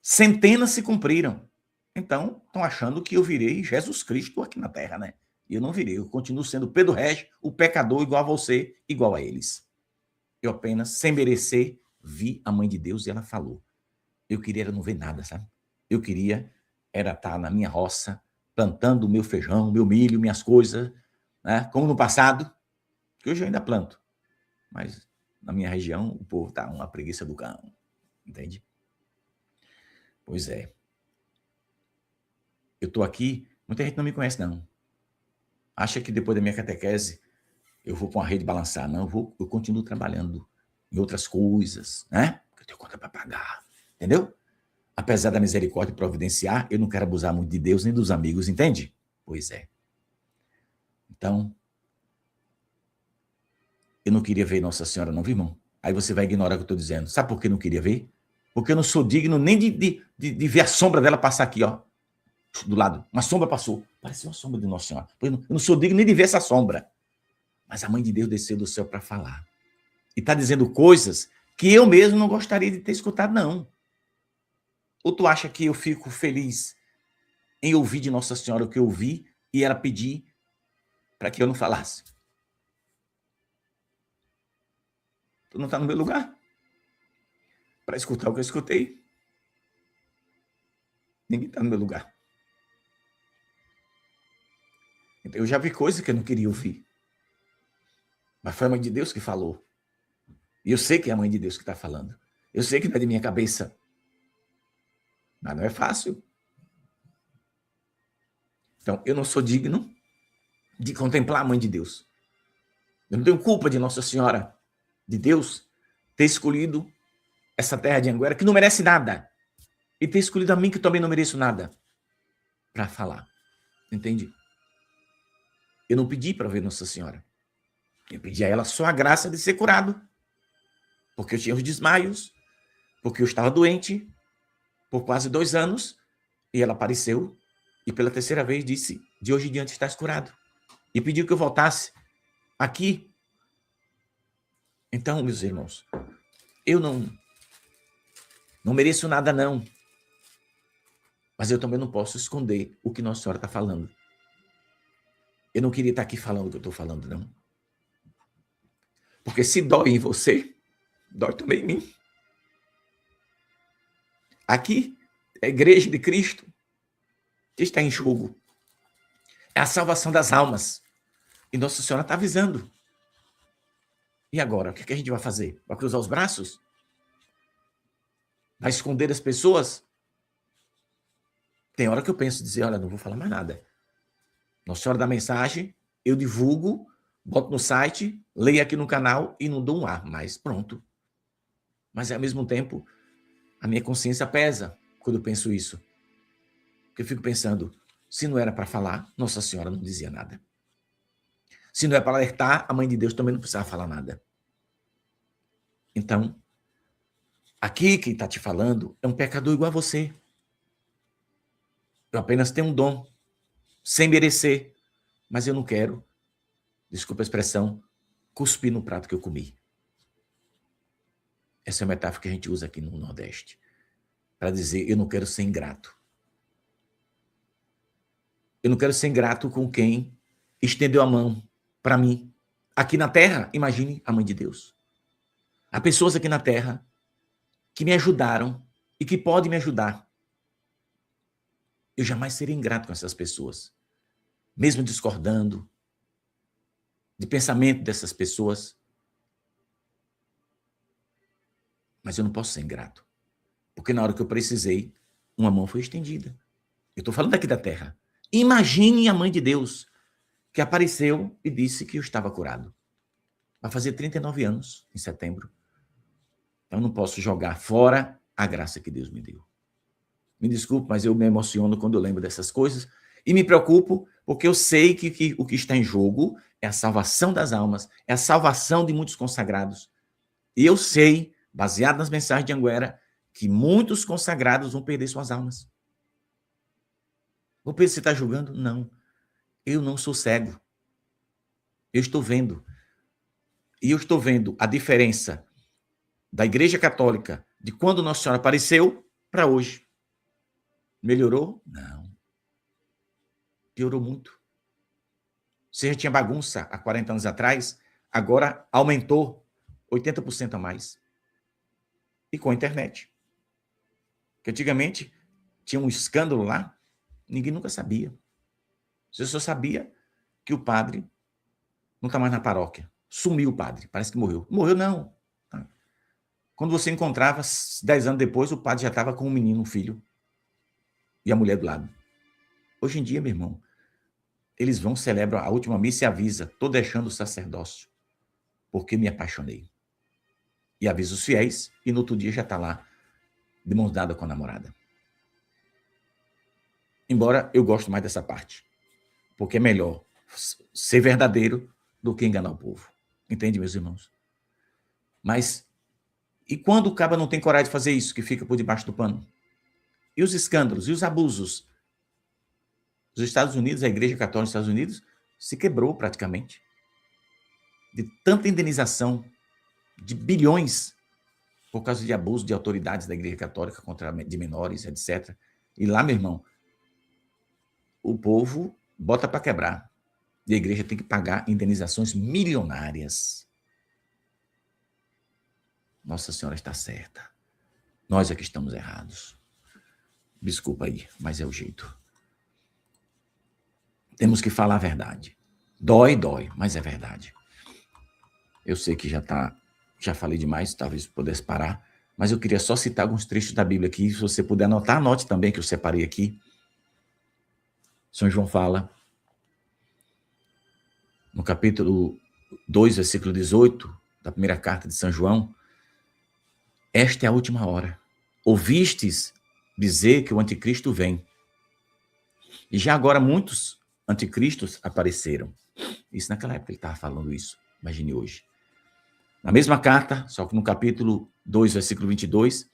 Centenas se cumpriram. Então, estão achando que eu virei Jesus Cristo aqui na Terra, né? E eu não virei. Eu continuo sendo Pedro Regis, o pecador, igual a você, igual a eles. Eu apenas, sem merecer, vi a Mãe de Deus e ela falou. Eu queria era não ver nada, sabe? Eu queria era estar na minha roça, plantando o meu feijão, meu milho, minhas coisas, né? Como no passado, que hoje eu ainda planto. Mas na minha região, o povo está uma preguiça do cão. Entende? Pois é. Eu estou aqui, muita gente não me conhece, não. Acha que depois da minha catequese eu vou para uma rede balançar. Não, eu continuo trabalhando em outras coisas, né? Porque eu tenho conta para pagar, entendeu? Apesar da misericórdia providenciar, eu não quero abusar muito de Deus nem dos amigos, entende? Pois é. Então, eu não queria ver Nossa Senhora, não, viu, irmão? Aí você vai ignorar o que eu estou dizendo. Sabe por que eu não queria ver? Porque eu não sou digno nem de ver a sombra dela passar aqui, ó. Do lado. Uma sombra passou. Parecia uma sombra de Nossa Senhora. Eu não sou digno nem de ver essa sombra. Mas a Mãe de Deus desceu do céu para falar. E está dizendo coisas que eu mesmo não gostaria de ter escutado, não. Ou tu acha que eu fico feliz em ouvir de Nossa Senhora o que eu ouvi e ela pedir para que eu não falasse? Tu não está no meu lugar? para escutar o que eu escutei. Ninguém está no meu lugar. Eu já vi coisas que eu não queria ouvir. Mas foi a mãe de Deus que falou. E eu sei que é a mãe de Deus que está falando. Eu sei que não é de minha cabeça. Mas não é fácil. Então, eu não sou digno de contemplar a mãe de Deus. Eu não tenho culpa de Nossa Senhora, de Deus, ter escolhido essa terra de Anguera, que não merece nada. E ter escolhido a mim, que também não mereço nada, para falar. Entende? Eu não pedi para ver Nossa Senhora. Eu pedi a ela só a graça de ser curado. Porque eu tinha os desmaios, porque eu estava doente por quase 2 anos, e ela apareceu e pela terceira vez disse, de hoje em diante estás curado. E pediu que eu voltasse aqui. Então, meus irmãos, eu não mereço nada, não. Mas eu também não posso esconder o que Nossa Senhora está falando. Eu não queria estar aqui falando o que eu estou falando, não. Porque se dói em você, dói também em mim. Aqui é a igreja de Cristo que está em jogo. É a salvação das almas. E Nossa Senhora está avisando. E agora, o que a gente vai fazer? Vai cruzar os braços? Vai esconder as pessoas? Tem hora que eu penso, dizer, olha, não vou falar mais nada. Nossa Senhora dá mensagem, eu divulgo, boto no site, leio aqui no canal e não dou um ar, mas pronto. Mas, ao mesmo tempo, a minha consciência pesa quando eu penso isso. Porque eu fico pensando, se não era para falar, Nossa Senhora não dizia nada. Se não é para alertar, a Mãe de Deus também não precisava falar nada. Então, aqui quem está te falando é um pecador igual a você. Eu apenas tenho um dom, sem merecer, mas eu não quero, desculpa a expressão, cuspir no prato que eu comi. Essa é a metáfora que a gente usa aqui no Nordeste, para dizer, eu não quero ser ingrato. Eu não quero ser ingrato com quem estendeu a mão para mim. Aqui na Terra, imagine a Mãe de Deus. Há pessoas aqui na Terra que me ajudaram e que podem me ajudar. Eu jamais serei ingrato com essas pessoas. Mesmo discordando de pensamento dessas pessoas. Mas eu não posso ser ingrato. Porque na hora que eu precisei, uma mão foi estendida. Eu estou falando aqui da Terra. Imagine a Mãe de Deus que apareceu e disse que eu estava curado. Vai fazer 39 anos em setembro. Então, eu não posso jogar fora a graça que Deus me deu. Me desculpe, mas eu me emociono quando eu lembro dessas coisas e me preocupo porque eu sei que o que está em jogo é a salvação das almas, é a salvação de muitos consagrados. E eu sei, baseado nas mensagens de Anguera, que muitos consagrados vão perder suas almas. O Pedro, você está julgando? Não. Eu não sou cego. Eu estou vendo. E eu estou vendo a diferença da Igreja Católica de quando Nossa Senhora apareceu para hoje. Melhorou? Não. Piorou muito. Você já tinha bagunça há 40 anos atrás, agora aumentou 80% a mais. E com a internet. Porque antigamente tinha um escândalo lá, ninguém nunca sabia. Você só sabia que o padre não está mais na paróquia. Sumiu o padre, parece que morreu. Morreu não. Quando você encontrava, 10 anos depois, o padre já estava com um menino, um filho. E a mulher do lado. Hoje em dia, meu irmão, eles vão, celebram a última missa e avisa, estou deixando o sacerdócio, porque me apaixonei. E avisa os fiéis, e no outro dia já está lá, de mãos dadas com a namorada. Embora eu goste mais dessa parte, porque é melhor ser verdadeiro do que enganar o povo. Entende, meus irmãos? Mas, e quando o caba não tem coragem de fazer isso, que fica por debaixo do pano? E os escândalos, e os abusos? Os Estados Unidos, a Igreja Católica dos Estados Unidos, se quebrou praticamente. De tanta indenização, de bilhões, por causa de abuso de autoridades da Igreja Católica contra de menores, etc. E lá, meu irmão, o povo bota para quebrar. E a igreja tem que pagar indenizações milionárias. Nossa Senhora está certa. Nós é que estamos errados. Desculpa aí, mas é o jeito. Temos que falar a verdade. Dói, mas é verdade. Eu sei que já falei demais, talvez pudesse parar, mas eu queria só citar alguns trechos da Bíblia aqui. Se você puder anotar, anote também, que eu separei aqui. São João fala, no capítulo 2, versículo 18, da primeira carta de São João, esta é a última hora. Ouvistes dizer que o anticristo vem. E já agora muitos anticristos apareceram. Isso naquela época ele estava falando isso. Imagine hoje. Na mesma carta, só que no capítulo 2, versículo 22,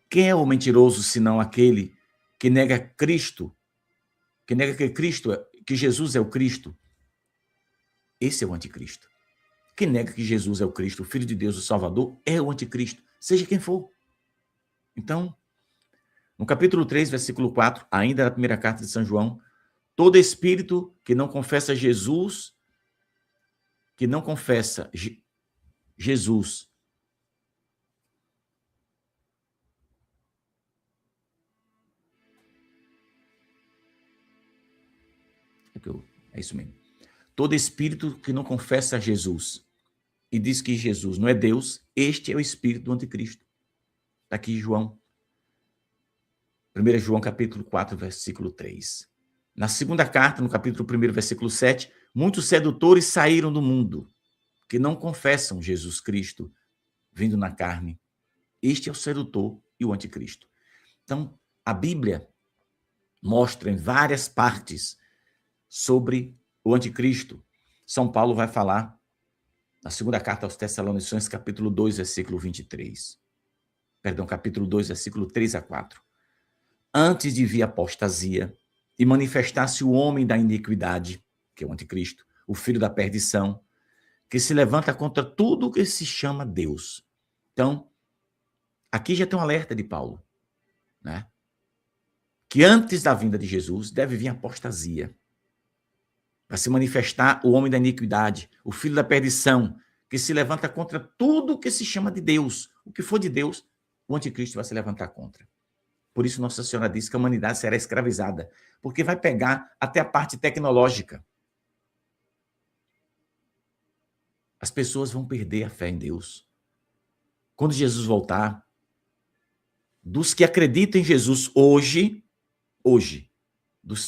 quem é o mentiroso senão aquele que nega Cristo, que nega que Jesus é o Cristo? Esse é o anticristo. Quem nega que Jesus é o Cristo, o Filho de Deus, o Salvador, é o anticristo, seja quem for. Então, no capítulo 3, versículo 4, ainda na primeira carta de São João, todo espírito que não confessa Jesus, que não confessa Jesus, é isso mesmo. Todo espírito que não confessa Jesus e diz que Jesus não é Deus, este é o espírito do anticristo. Está aqui João. 1 João capítulo 4, versículo 3. Na segunda carta, no capítulo 1, versículo 7, muitos sedutores saíram do mundo, que não confessam Jesus Cristo vindo na carne. Este é o sedutor e o anticristo. Então, a Bíblia mostra em várias partes sobre o anticristo. São Paulo vai falar na segunda carta aos Tessalonicenses, capítulo 2, versículo 23. Perdão, capítulo 2, versículo 3 a 4. Antes de vir a apostasia e manifestar-se o homem da iniquidade, que é o anticristo, o filho da perdição, que se levanta contra tudo que se chama Deus. Então, aqui já tem um alerta de Paulo, né? Que antes da vinda de Jesus deve vir a apostasia. Vai se manifestar o homem da iniquidade, o filho da perdição, que se levanta contra tudo que se chama de Deus. O que for de Deus, o anticristo vai se levantar contra. Por isso Nossa Senhora disse que a humanidade será escravizada, porque vai pegar até a parte tecnológica. As pessoas vão perder a fé em Deus. Quando Jesus voltar, dos que acreditam em Jesus hoje,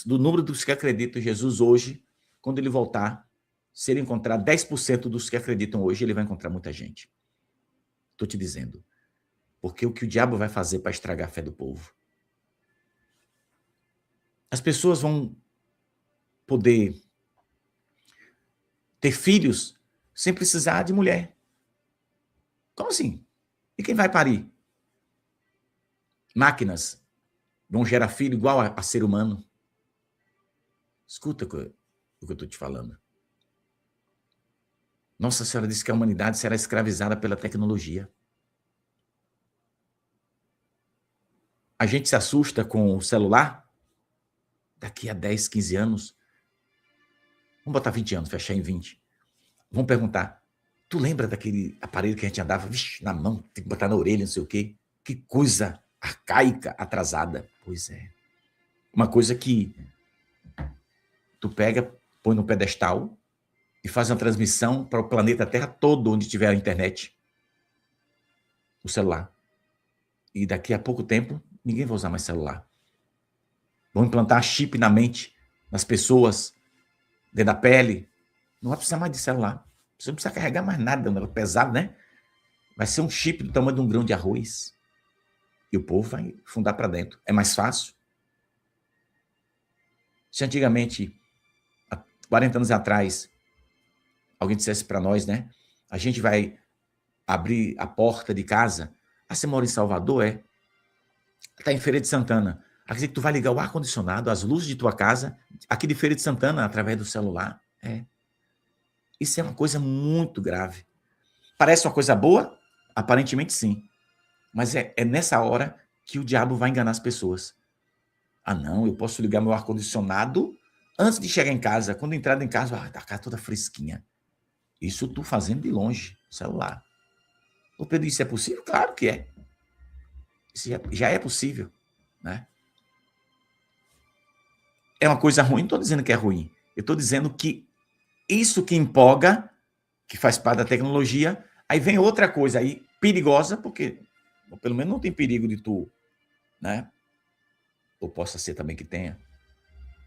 do número dos que acreditam em Jesus hoje, quando ele voltar, se ele encontrar 10% dos que acreditam hoje, ele vai encontrar muita gente. Estou te dizendo. Porque o que o diabo vai fazer para estragar a fé do povo? As pessoas vão poder ter filhos sem precisar de mulher. Como assim? E quem vai parir? Máquinas vão gerar filho igual a ser humano? Escuta o que eu estou te falando. Nossa Senhora disse que a humanidade será escravizada pela tecnologia. A gente se assusta com o celular? Daqui a 10, 15 anos, vamos botar 20 anos, fechar em 20. Vamos perguntar, tu lembra daquele aparelho que a gente andava, na mão, tem que botar na orelha, não sei o quê? Que coisa arcaica, atrasada. Pois é. Uma coisa que tu pega, põe no pedestal e faz uma transmissão para o planeta Terra todo, onde tiver a internet. O celular. E daqui a pouco tempo, ninguém vai usar mais celular. Vão implantar chip na mente, nas pessoas, dentro da pele. Não vai precisar mais de celular. Você não precisa carregar mais nada, não é pesado, né? Vai ser um chip do tamanho de um grão de arroz. E o povo vai fundar para dentro. É mais fácil. Se antigamente, há 40 anos atrás, alguém dissesse para nós, né? A gente vai abrir a porta de casa. Ah, você mora em Salvador, é? Está em Feira de Santana. Quer dizer que tu vai ligar o ar-condicionado, as luzes de tua casa, aqui de Feira de Santana, através do celular. É. Isso é uma coisa muito grave. Parece uma coisa boa? Aparentemente sim. Mas é nessa hora que o diabo vai enganar as pessoas. Ah, não, eu posso ligar meu ar-condicionado antes de chegar em casa. Quando entrar em casa, a casa toda fresquinha. Isso tu fazendo de longe, celular. O Pedro disse, é possível? Claro que é. Isso já é possível, né? É uma coisa ruim? Não estou dizendo que é ruim. Eu estou dizendo que isso que empolga, que faz parte da tecnologia, aí vem outra coisa aí perigosa, porque pelo menos não tem perigo de tu, né? Ou possa ser também que tenha.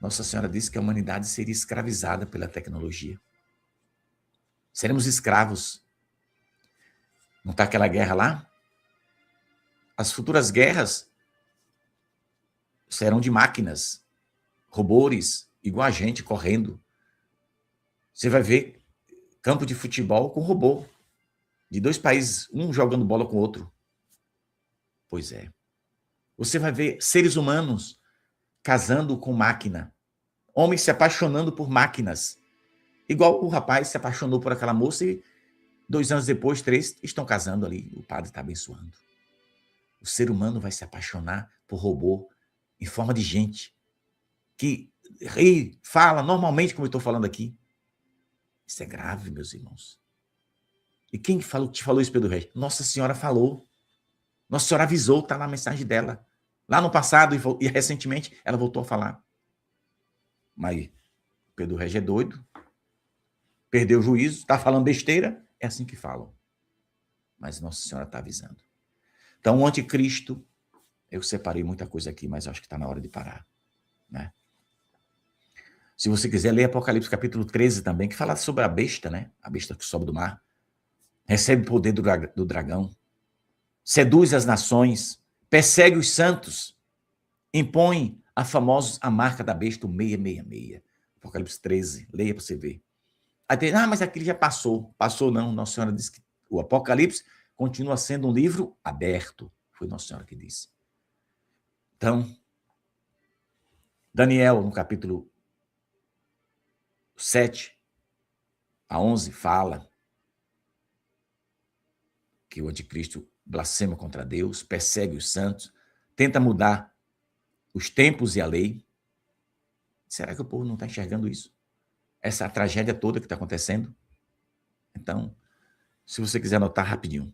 Nossa Senhora disse que a humanidade seria escravizada pela tecnologia. Seremos escravos. Não está aquela guerra lá? As futuras guerras serão de máquinas, robôs, igual a gente, correndo. Você vai ver campo de futebol com robô, de dois países, um jogando bola com o outro. Pois é. Você vai ver seres humanos casando com máquina, homens se apaixonando por máquinas, igual o rapaz se apaixonou por aquela moça e 2 anos depois, 3, estão casando ali, o padre está abençoando. O ser humano vai se apaixonar por robô em forma de gente que ri, fala normalmente como eu estou falando aqui. Isso é grave, meus irmãos. E quem te falou isso, Pedro Reis? Nossa Senhora falou. Nossa Senhora avisou, está na mensagem dela. Lá no passado e recentemente ela voltou a falar. Mas Pedro Reis é doido, perdeu o juízo, está falando besteira, é assim que falam. Mas Nossa Senhora está avisando. Então, o anticristo, eu separei muita coisa aqui, mas acho que está na hora de parar, né? Se você quiser, ler Apocalipse capítulo 13 também, que fala sobre a besta, né? A besta que sobe do mar. Recebe o poder do dragão. Seduz as nações. Persegue os santos. Impõe a famosa a marca da besta, o 666. Apocalipse 13. Leia para você ver. Aí tem, mas aquele já passou. Passou não. Nossa Senhora disse que o Apocalipse continua sendo um livro aberto. Foi Nossa Senhora que disse. Então, Daniel, no capítulo 7 a 11, fala que o anticristo blasfema contra Deus, persegue os santos, tenta mudar os tempos e a lei. Será que o povo não está enxergando isso? Essa tragédia toda que está acontecendo? Então, se você quiser anotar rapidinho.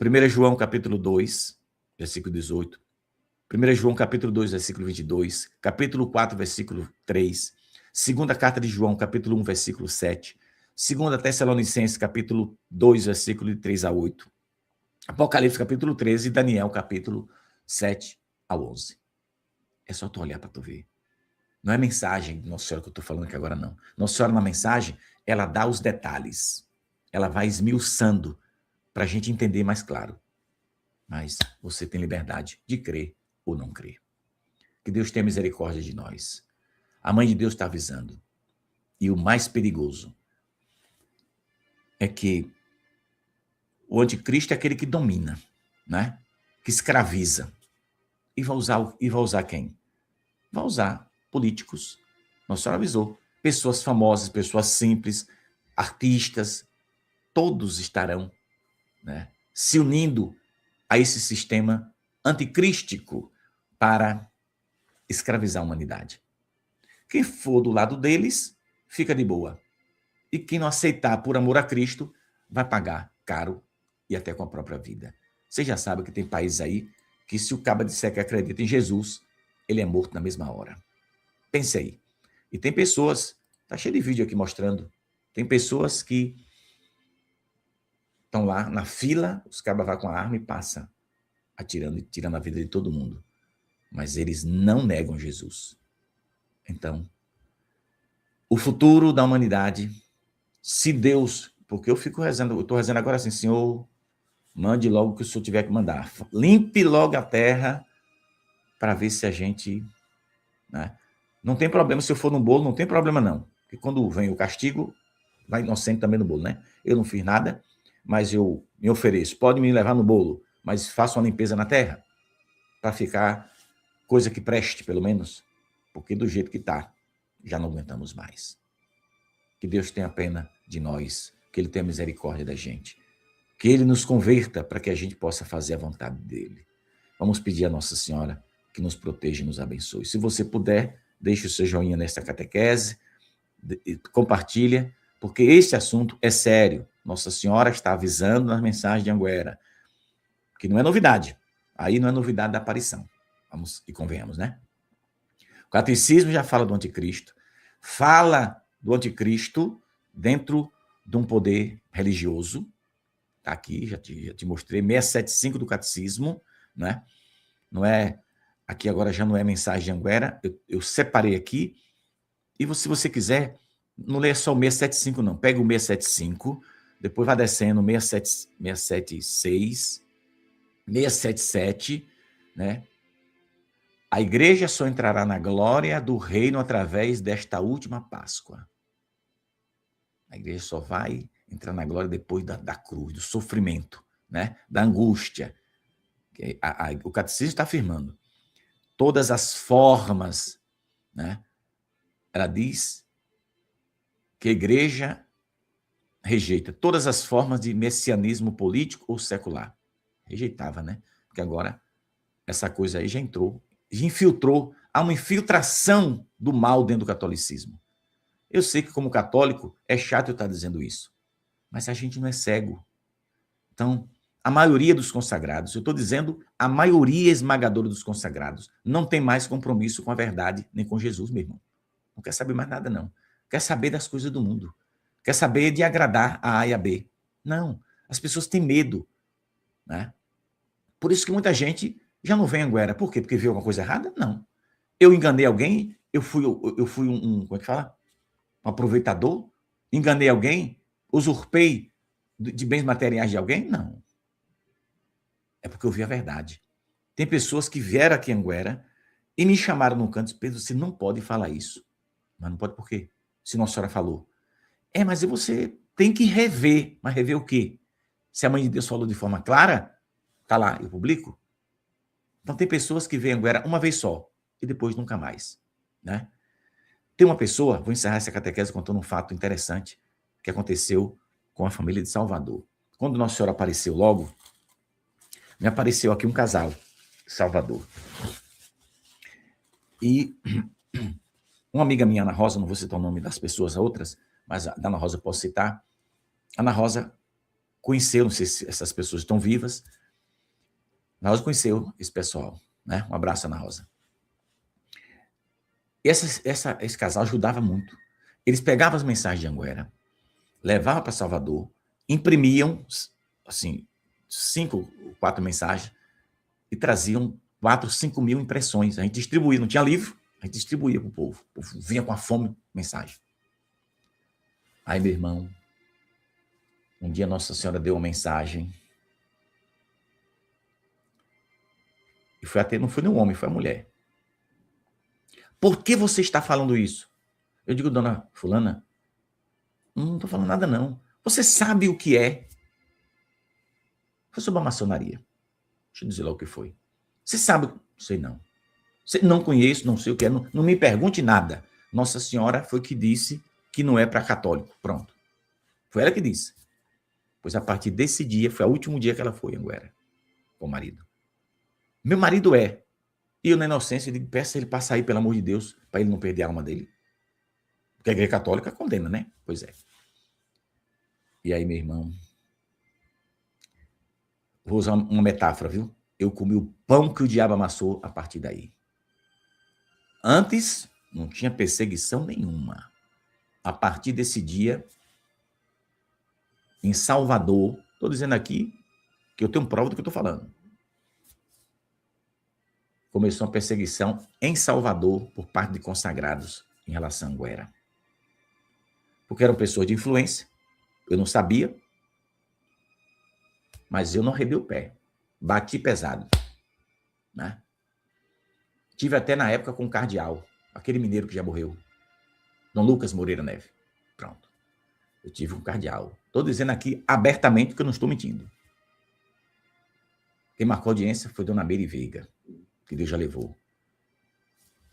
1 João capítulo 2, versículo 18. 1 João capítulo 2, versículo 22. Capítulo 4, versículo 3. Segunda carta de João, capítulo 1, versículo 7. Segunda Tessalonicenses, capítulo 2, versículo 3 a 8. Apocalipse, capítulo 13 e Daniel, capítulo 7 a 11. É só tu olhar para tu ver. Não é mensagem de Nossa Senhora que eu estou falando aqui agora, não. Nossa Senhora, na mensagem, ela dá os detalhes. Ela vai esmiuçando para a gente entender mais claro. Mas você tem liberdade de crer ou não crer. Que Deus tenha misericórdia de nós. A Mãe de Deus está avisando. E o mais perigoso é que o anticristo é aquele que domina, né? Que escraviza. E vai usar quem? Vai usar políticos. Nossa Senhora avisou. Pessoas famosas, pessoas simples, artistas, todos estarão, né, se unindo a esse sistema anticrístico para escravizar a humanidade. Quem for do lado deles, fica de boa. E quem não aceitar por amor a Cristo, vai pagar caro e até com a própria vida. Você já sabe que tem países aí que se o caba disser que acredita em Jesus, ele é morto na mesma hora. Pense aí. E tem pessoas, tá cheio de vídeo aqui mostrando, tem pessoas que estão lá na fila, os cabas vão com a arma e passam atirando e tirando a vida de todo mundo. Mas eles não negam Jesus. Então, o futuro da humanidade, se Deus, porque eu fico rezando, eu estou rezando agora assim, Senhor, mande logo o que o Senhor tiver que mandar. Limpe logo a terra para ver se a gente, né? Não tem problema se eu for no bolo, não tem problema não. Porque quando vem o castigo, vai inocente também no bolo, né? Eu não fiz nada, mas eu me ofereço. Pode me levar no bolo, mas faça uma limpeza na terra para ficar coisa que preste, pelo menos. Porque do jeito que está, já não aguentamos mais. Que Deus tenha pena de nós, que Ele tenha misericórdia da gente. Que Ele nos converta para que a gente possa fazer a vontade dEle. Vamos pedir a Nossa Senhora que nos proteja e nos abençoe. Se você puder, deixe o seu joinha nesta catequese, compartilha, porque esse assunto é sério. Nossa Senhora está avisando nas mensagens de Anguera, que não é novidade. Aí não é novidade da aparição. Vamos e convenhamos, né? O catecismo já fala do anticristo, fala do anticristo dentro de um poder religioso. Está aqui, já te mostrei, 675 do catecismo, né? Não é, aqui agora já não é mensagem de Anguera, eu separei aqui, e se você quiser, não leia só o 675 não, pega o 675, depois vai descendo 676, 677, né? A igreja só entrará na glória do reino através desta última Páscoa. A igreja só vai entrar na glória depois da cruz, do sofrimento, né? Da angústia. O catecismo está afirmando todas as formas, né? Ela diz que a igreja rejeita todas as formas de messianismo político ou secular. Rejeitava, né? Porque agora essa coisa aí já entrou, já infiltrou, há uma infiltração do mal dentro do catolicismo. Eu sei que como católico é chato eu estar dizendo isso, mas a gente não é cego. Então, a maioria dos consagrados, eu estou dizendo a maioria esmagadora dos consagrados, não tem mais compromisso com a verdade nem com Jesus, meu irmão. Não quer saber mais nada, não. Quer saber das coisas do mundo. Quer saber de agradar a A e a B. Não. As pessoas têm medo, né? Por isso que muita gente já não vem a Anguera. Por quê? Porque viu alguma coisa errada? Não. Eu enganei alguém, eu fui como é que fala? Um aproveitador? Enganei alguém? Usurpei de bens materiais de alguém? Não. É porque eu vi a verdade. Tem pessoas que vieram aqui em Anguera e me chamaram num canto e Pedro, você não pode falar isso. Mas não pode por quê? Se Nossa Senhora falou. Mas você tem que rever. Mas rever o quê? Se a Mãe de Deus falou de forma clara, tá lá, eu publico. Então tem pessoas que veem Anguera uma vez só e depois nunca mais, né? Tem uma pessoa, vou encerrar essa catequese contando um fato interessante que aconteceu com a família de Salvador. Quando Nossa Senhora apareceu logo, me apareceu aqui um casal de Salvador. E uma amiga minha, Ana Rosa, não vou citar o nome das pessoas, outras, mas a Ana Rosa posso citar. Ana Rosa conheceu, não sei se essas pessoas estão vivas. Ana Rosa conheceu esse pessoal, né? Um abraço, Ana Rosa. E esse casal ajudava muito. Eles pegavam as mensagens de Anguera, levavam para Salvador, imprimiam, assim, 5, 4 mensagens e traziam 4, 5 mil impressões. A gente distribuía, não tinha livro, a gente distribuía para o povo. O povo vinha com a fome, mensagem. Aí, meu irmão, um dia Nossa Senhora deu uma mensagem. E foi até, não foi nem um homem, foi a mulher. Por que você está falando isso? Eu digo, dona fulana, não estou falando nada, não. Você sabe o que é? Foi sobre a maçonaria. Deixa eu dizer lá o que foi. Você sabe? Não sei não. Não conheço, não sei o que é. Não me pergunte nada. Nossa Senhora foi que disse que não é para católico. Pronto. Foi ela que disse. Pois a partir desse dia, foi o último dia que ela foi em Anguera com o marido. Meu marido é. E eu, na inocência, digo, peça ele para sair, pelo amor de Deus, para ele não perder a alma dele. Porque a igreja católica condena, né? Pois é. E aí, meu irmão, vou usar uma metáfora, viu? Eu comi o pão que o diabo amassou a partir daí. Antes, não tinha perseguição nenhuma. A partir desse dia, em Salvador, estou dizendo aqui que eu tenho prova do que eu estou falando. Começou uma perseguição em Salvador por parte de consagrados em relação a Anguera. Porque eram pessoas de influência, eu não sabia, mas eu não arrebei o pé. Bati pesado, né? Tive até na época com o cardeal, aquele mineiro que já morreu, Dom Lucas Moreira Neve. Pronto. Eu tive um cardeal. Estou dizendo aqui abertamente que eu não estou mentindo. Quem marcou a audiência foi Dona Meire Veiga, que Deus já levou.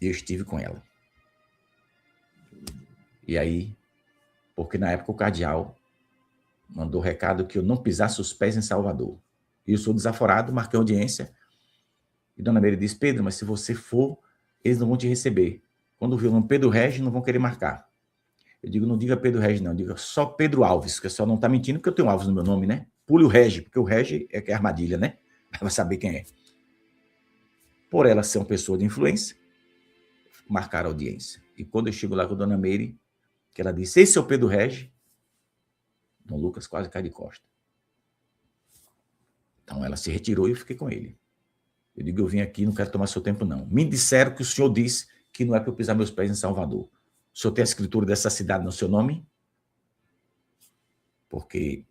E eu estive com ela. E aí, porque na época o cardeal mandou recado que eu não pisasse os pés em Salvador. E eu sou desaforado, marquei a audiência. E Dona Meire disse, Pedro, mas se você for, eles não vão te receber. Quando viu um Pedro Regis, não vão querer marcar. Eu digo, não diga Pedro Regis, não. Diga só Pedro Alves, que a senhora não está mentindo, porque eu tenho Alves no meu nome, né? Pule o Regis, porque o Regis é que é armadilha, né? Vai saber quem é. Por ela ser uma pessoa de influência, marcaram a audiência. E quando eu chego lá com a dona Meire, que ela disse, esse é o Pedro Regi, Dom Lucas quase cai de costa. Então ela se retirou e eu fiquei com ele. Eu digo, eu vim aqui, não quero tomar seu tempo, não. Me disseram que o senhor disse que não é para eu pisar meus pés em Salvador. O senhor tem a escritura dessa cidade no seu nome? Porque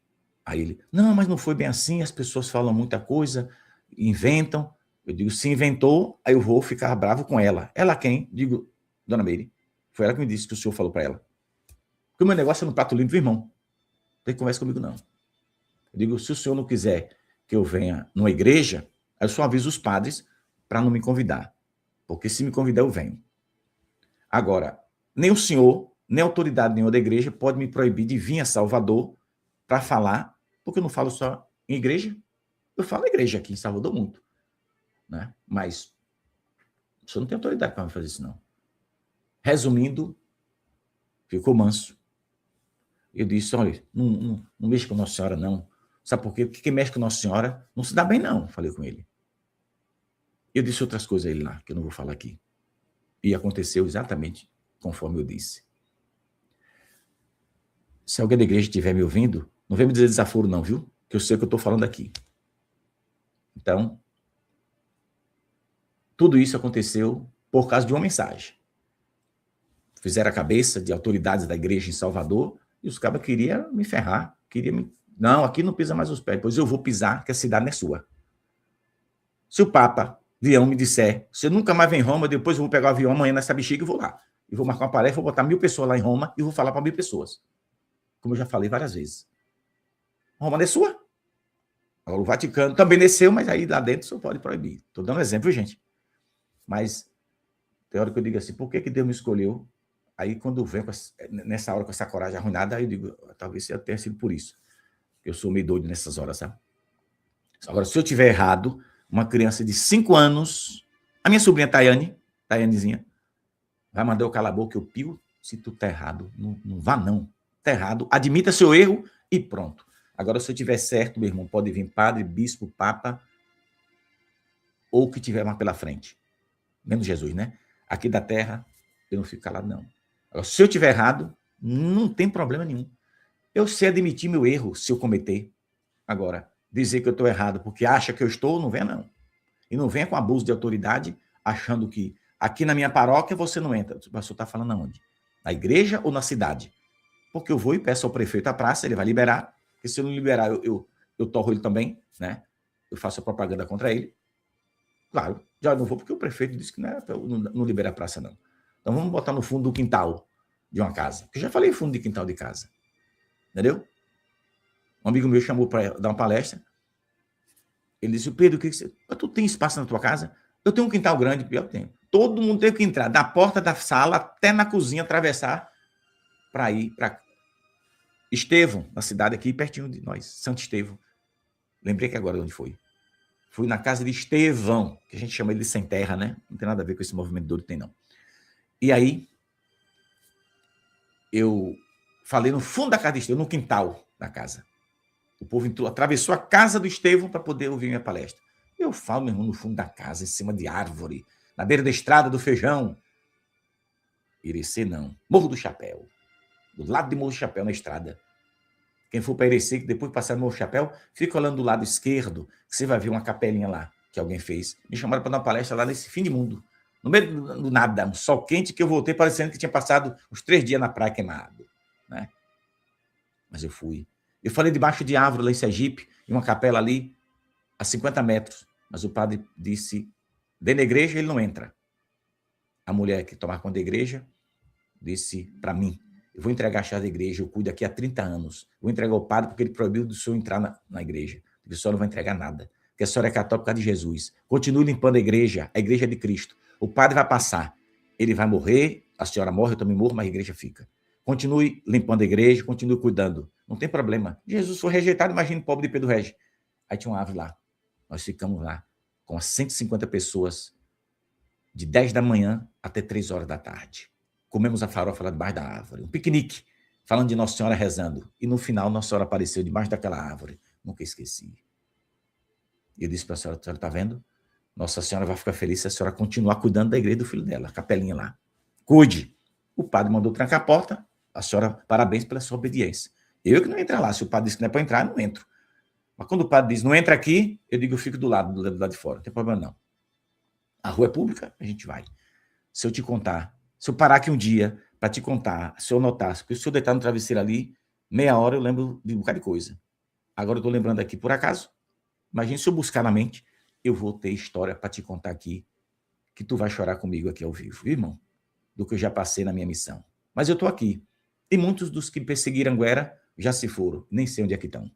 aí ele, não, mas não foi bem assim, as pessoas falam muita coisa, inventam. Eu digo, se inventou, aí eu vou ficar bravo com ela. Ela quem? Digo, dona Meire, foi ela que me disse que o senhor falou para ela. Porque o meu negócio é no prato limpo, irmão. Não tem conversa comigo, não. Eu digo, se o senhor não quiser que eu venha numa igreja, aí eu só aviso os padres para não me convidar. Porque se me convidar, eu venho. Agora, nem o senhor, nem a autoridade nenhuma da igreja pode me proibir de vir a Salvador para falar, porque eu não falo só em igreja, eu falo igreja aqui em Salvador muito. Né? Mas o senhor não tem autoridade para me fazer isso, não. Resumindo, ficou manso. Eu disse, olha, não mexa com Nossa Senhora, não. Sabe por quê? Porque quem mexe com Nossa Senhora não se dá bem, não. Falei com ele. Eu disse outras coisas a ele lá, que eu não vou falar aqui. E aconteceu exatamente conforme eu disse. Se alguém da igreja estiver me ouvindo, não vem me dizer desaforo, não, viu? Que eu sei o que eu estou falando aqui. Então, tudo isso aconteceu por causa de uma mensagem. Fizeram a cabeça de autoridades da igreja em Salvador e os cabas queriam me ferrar. Não, aqui não pisa mais os pés, pois eu vou pisar, que a cidade não é sua. Se o Papa Leão me disser, você nunca mais vem em Roma, depois eu vou pegar o avião amanhã nessa bexiga e vou lá. E vou marcar uma palestra, vou botar 1000 pessoas lá em Roma e vou falar para 1000 pessoas. Como eu já falei várias vezes. Roma não é sua. Agora o Vaticano também desceu, mas aí lá dentro só pode proibir. Estou dando exemplo, gente. Mas tem hora que eu digo assim, por que Deus me escolheu? Aí quando eu venho nessa hora com essa coragem arruinada, aí eu digo, talvez tenha sido por isso. Eu sou meio doido nessas horas, sabe? Agora, se eu tiver errado, uma criança de 5 anos, a minha sobrinha Taianezinha, vai mandar eu calar a boca, eu pio, se tu tá errado, não vá não. Tá errado, admita seu erro e pronto. Agora, se eu tiver certo, meu irmão, pode vir padre, bispo, papa, ou o que tiver mais pela frente. Menos Jesus, né? Aqui da terra, eu não fico calado, não. Agora, se eu tiver errado, não tem problema nenhum. Eu sei admitir meu erro se eu cometer. Agora, dizer que eu estou errado porque acha que eu estou, não venha, não. E não venha com abuso de autoridade, achando que aqui na minha paróquia você não entra. O pastor está falando aonde? Na igreja ou na cidade? Porque eu vou e peço ao prefeito a praça, ele vai liberar. Porque se eu não liberar, eu torro ele também, né? Eu faço a propaganda contra ele. Claro, já não vou porque o prefeito disse que não era para eu não liberar a praça, não. Então vamos botar no fundo do quintal de uma casa. Eu já falei fundo de quintal de casa. Entendeu? Um amigo meu chamou para dar uma palestra. Ele disse, Pedro, tu tem espaço na tua casa? Eu tenho um quintal grande, pior que tenho. Todo mundo teve que entrar da porta da sala até na cozinha, atravessar para ir para Estevão, na cidade aqui, pertinho de nós, Santo Estevão. Lembrei que agora onde foi. Fui na casa de Estevão, que a gente chama ele de sem terra, né? Não tem nada a ver com esse movimento doido, tem não. E aí, eu falei no fundo da casa de Estevão, no quintal da casa. O povo entrou, atravessou a casa do Estevão para poder ouvir minha palestra. Eu falo, meu irmão, no fundo da casa, em cima de árvore, na beira da estrada do Feijão. Irecê, não. Morro do Chapéu. Do lado de Morro do Chapéu, na estrada. Quem for para Irecê, que depois passar no Morro do Chapéu, fica olhando do lado esquerdo, que você vai ver uma capelinha lá, que alguém fez. Me chamaram para dar uma palestra lá nesse fim de mundo. No meio do nada, um sol quente, que eu voltei parecendo que tinha passado uns 3 dias na praia queimado. Né? Mas eu fui. Eu falei debaixo de árvore lá em Sergipe, em uma capela ali, a 50 metros. Mas o padre disse, dentro da igreja ele não entra. A mulher que tomava conta da igreja disse para mim, eu vou entregar a chave da igreja, eu cuido daqui há 30 anos. Vou entregar ao padre porque ele proibiu do senhor entrar na igreja. Porque o senhor não vai entregar nada. Porque a senhora é católica de Jesus. Continue limpando a igreja é de Cristo. O padre vai passar. Ele vai morrer, a senhora morre, eu também morro, mas a igreja fica. Continue limpando a igreja, continue cuidando. Não tem problema. Jesus foi rejeitado, imagina o pobre de Pedro Regi. Aí tinha uma árvore lá. Nós ficamos lá com as 150 pessoas de 10 da manhã até 3 horas da tarde. Comemos a farofa lá debaixo da árvore. Um piquenique, falando de Nossa Senhora rezando. E no final, Nossa Senhora apareceu debaixo daquela árvore. Nunca esqueci. Eu disse para a senhora está vendo? Nossa Senhora vai ficar feliz se a senhora continuar cuidando da igreja do filho dela, a capelinha lá. Cuide. O padre mandou trancar a porta. A senhora, parabéns pela sua obediência. Eu que não entro lá. Se o padre disse que não é para entrar, eu não entro. Mas quando o padre diz, não entra aqui, eu digo, eu fico do lado de fora. Não tem problema, não. A rua é pública, a gente vai. Se eu te contar, se eu parar aqui um dia para te contar, se eu notar, se eu deitar no travesseiro ali, meia hora eu lembro de um bocado de coisa. Agora eu estou lembrando aqui por acaso. Imagina se eu buscar na mente, eu vou ter história para te contar aqui, que tu vai chorar comigo aqui ao vivo, viu, irmão? Do que eu já passei na minha missão. Mas eu estou aqui. E muitos dos que perseguiram Anguera já se foram, nem sei onde é que estão.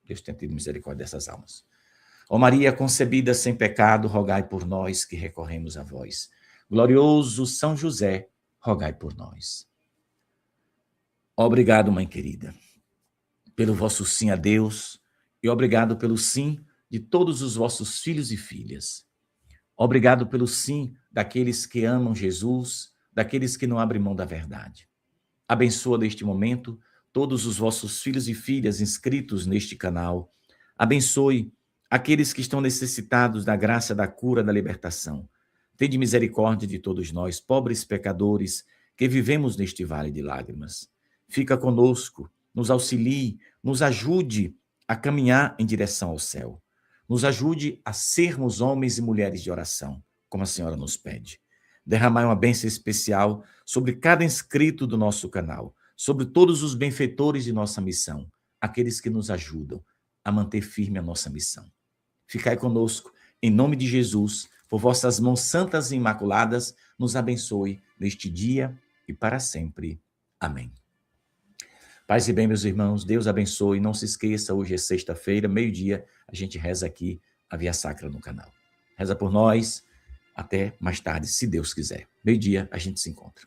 Deus tenha tido misericórdia dessas almas. Ó Maria concebida sem pecado, rogai por nós que recorremos a vós. Glorioso São José, rogai por nós. Obrigado, mãe querida, pelo vosso sim a Deus e obrigado pelo sim de todos os vossos filhos e filhas. Obrigado pelo sim daqueles que amam Jesus, daqueles que não abrem mão da verdade. Abençoa neste momento todos os vossos filhos e filhas inscritos neste canal. Abençoe aqueles que estão necessitados da graça, da cura, da libertação. Tende misericórdia de todos nós, pobres pecadores, que vivemos neste vale de lágrimas. Fica conosco, nos auxilie, nos ajude a caminhar em direção ao céu. Nos ajude a sermos homens e mulheres de oração, como a senhora nos pede. Derramai uma bênção especial sobre cada inscrito do nosso canal, sobre todos os benfeitores de nossa missão, aqueles que nos ajudam a manter firme a nossa missão. Ficai conosco, em nome de Jesus, por vossas mãos santas e imaculadas, nos abençoe neste dia e para sempre. Amém. Paz e bem, meus irmãos, Deus abençoe. Não se esqueça, hoje é sexta-feira, meio-dia, a gente reza aqui a Via Sacra no canal. Reza por nós, até mais tarde, se Deus quiser. Meio-dia, a gente se encontra.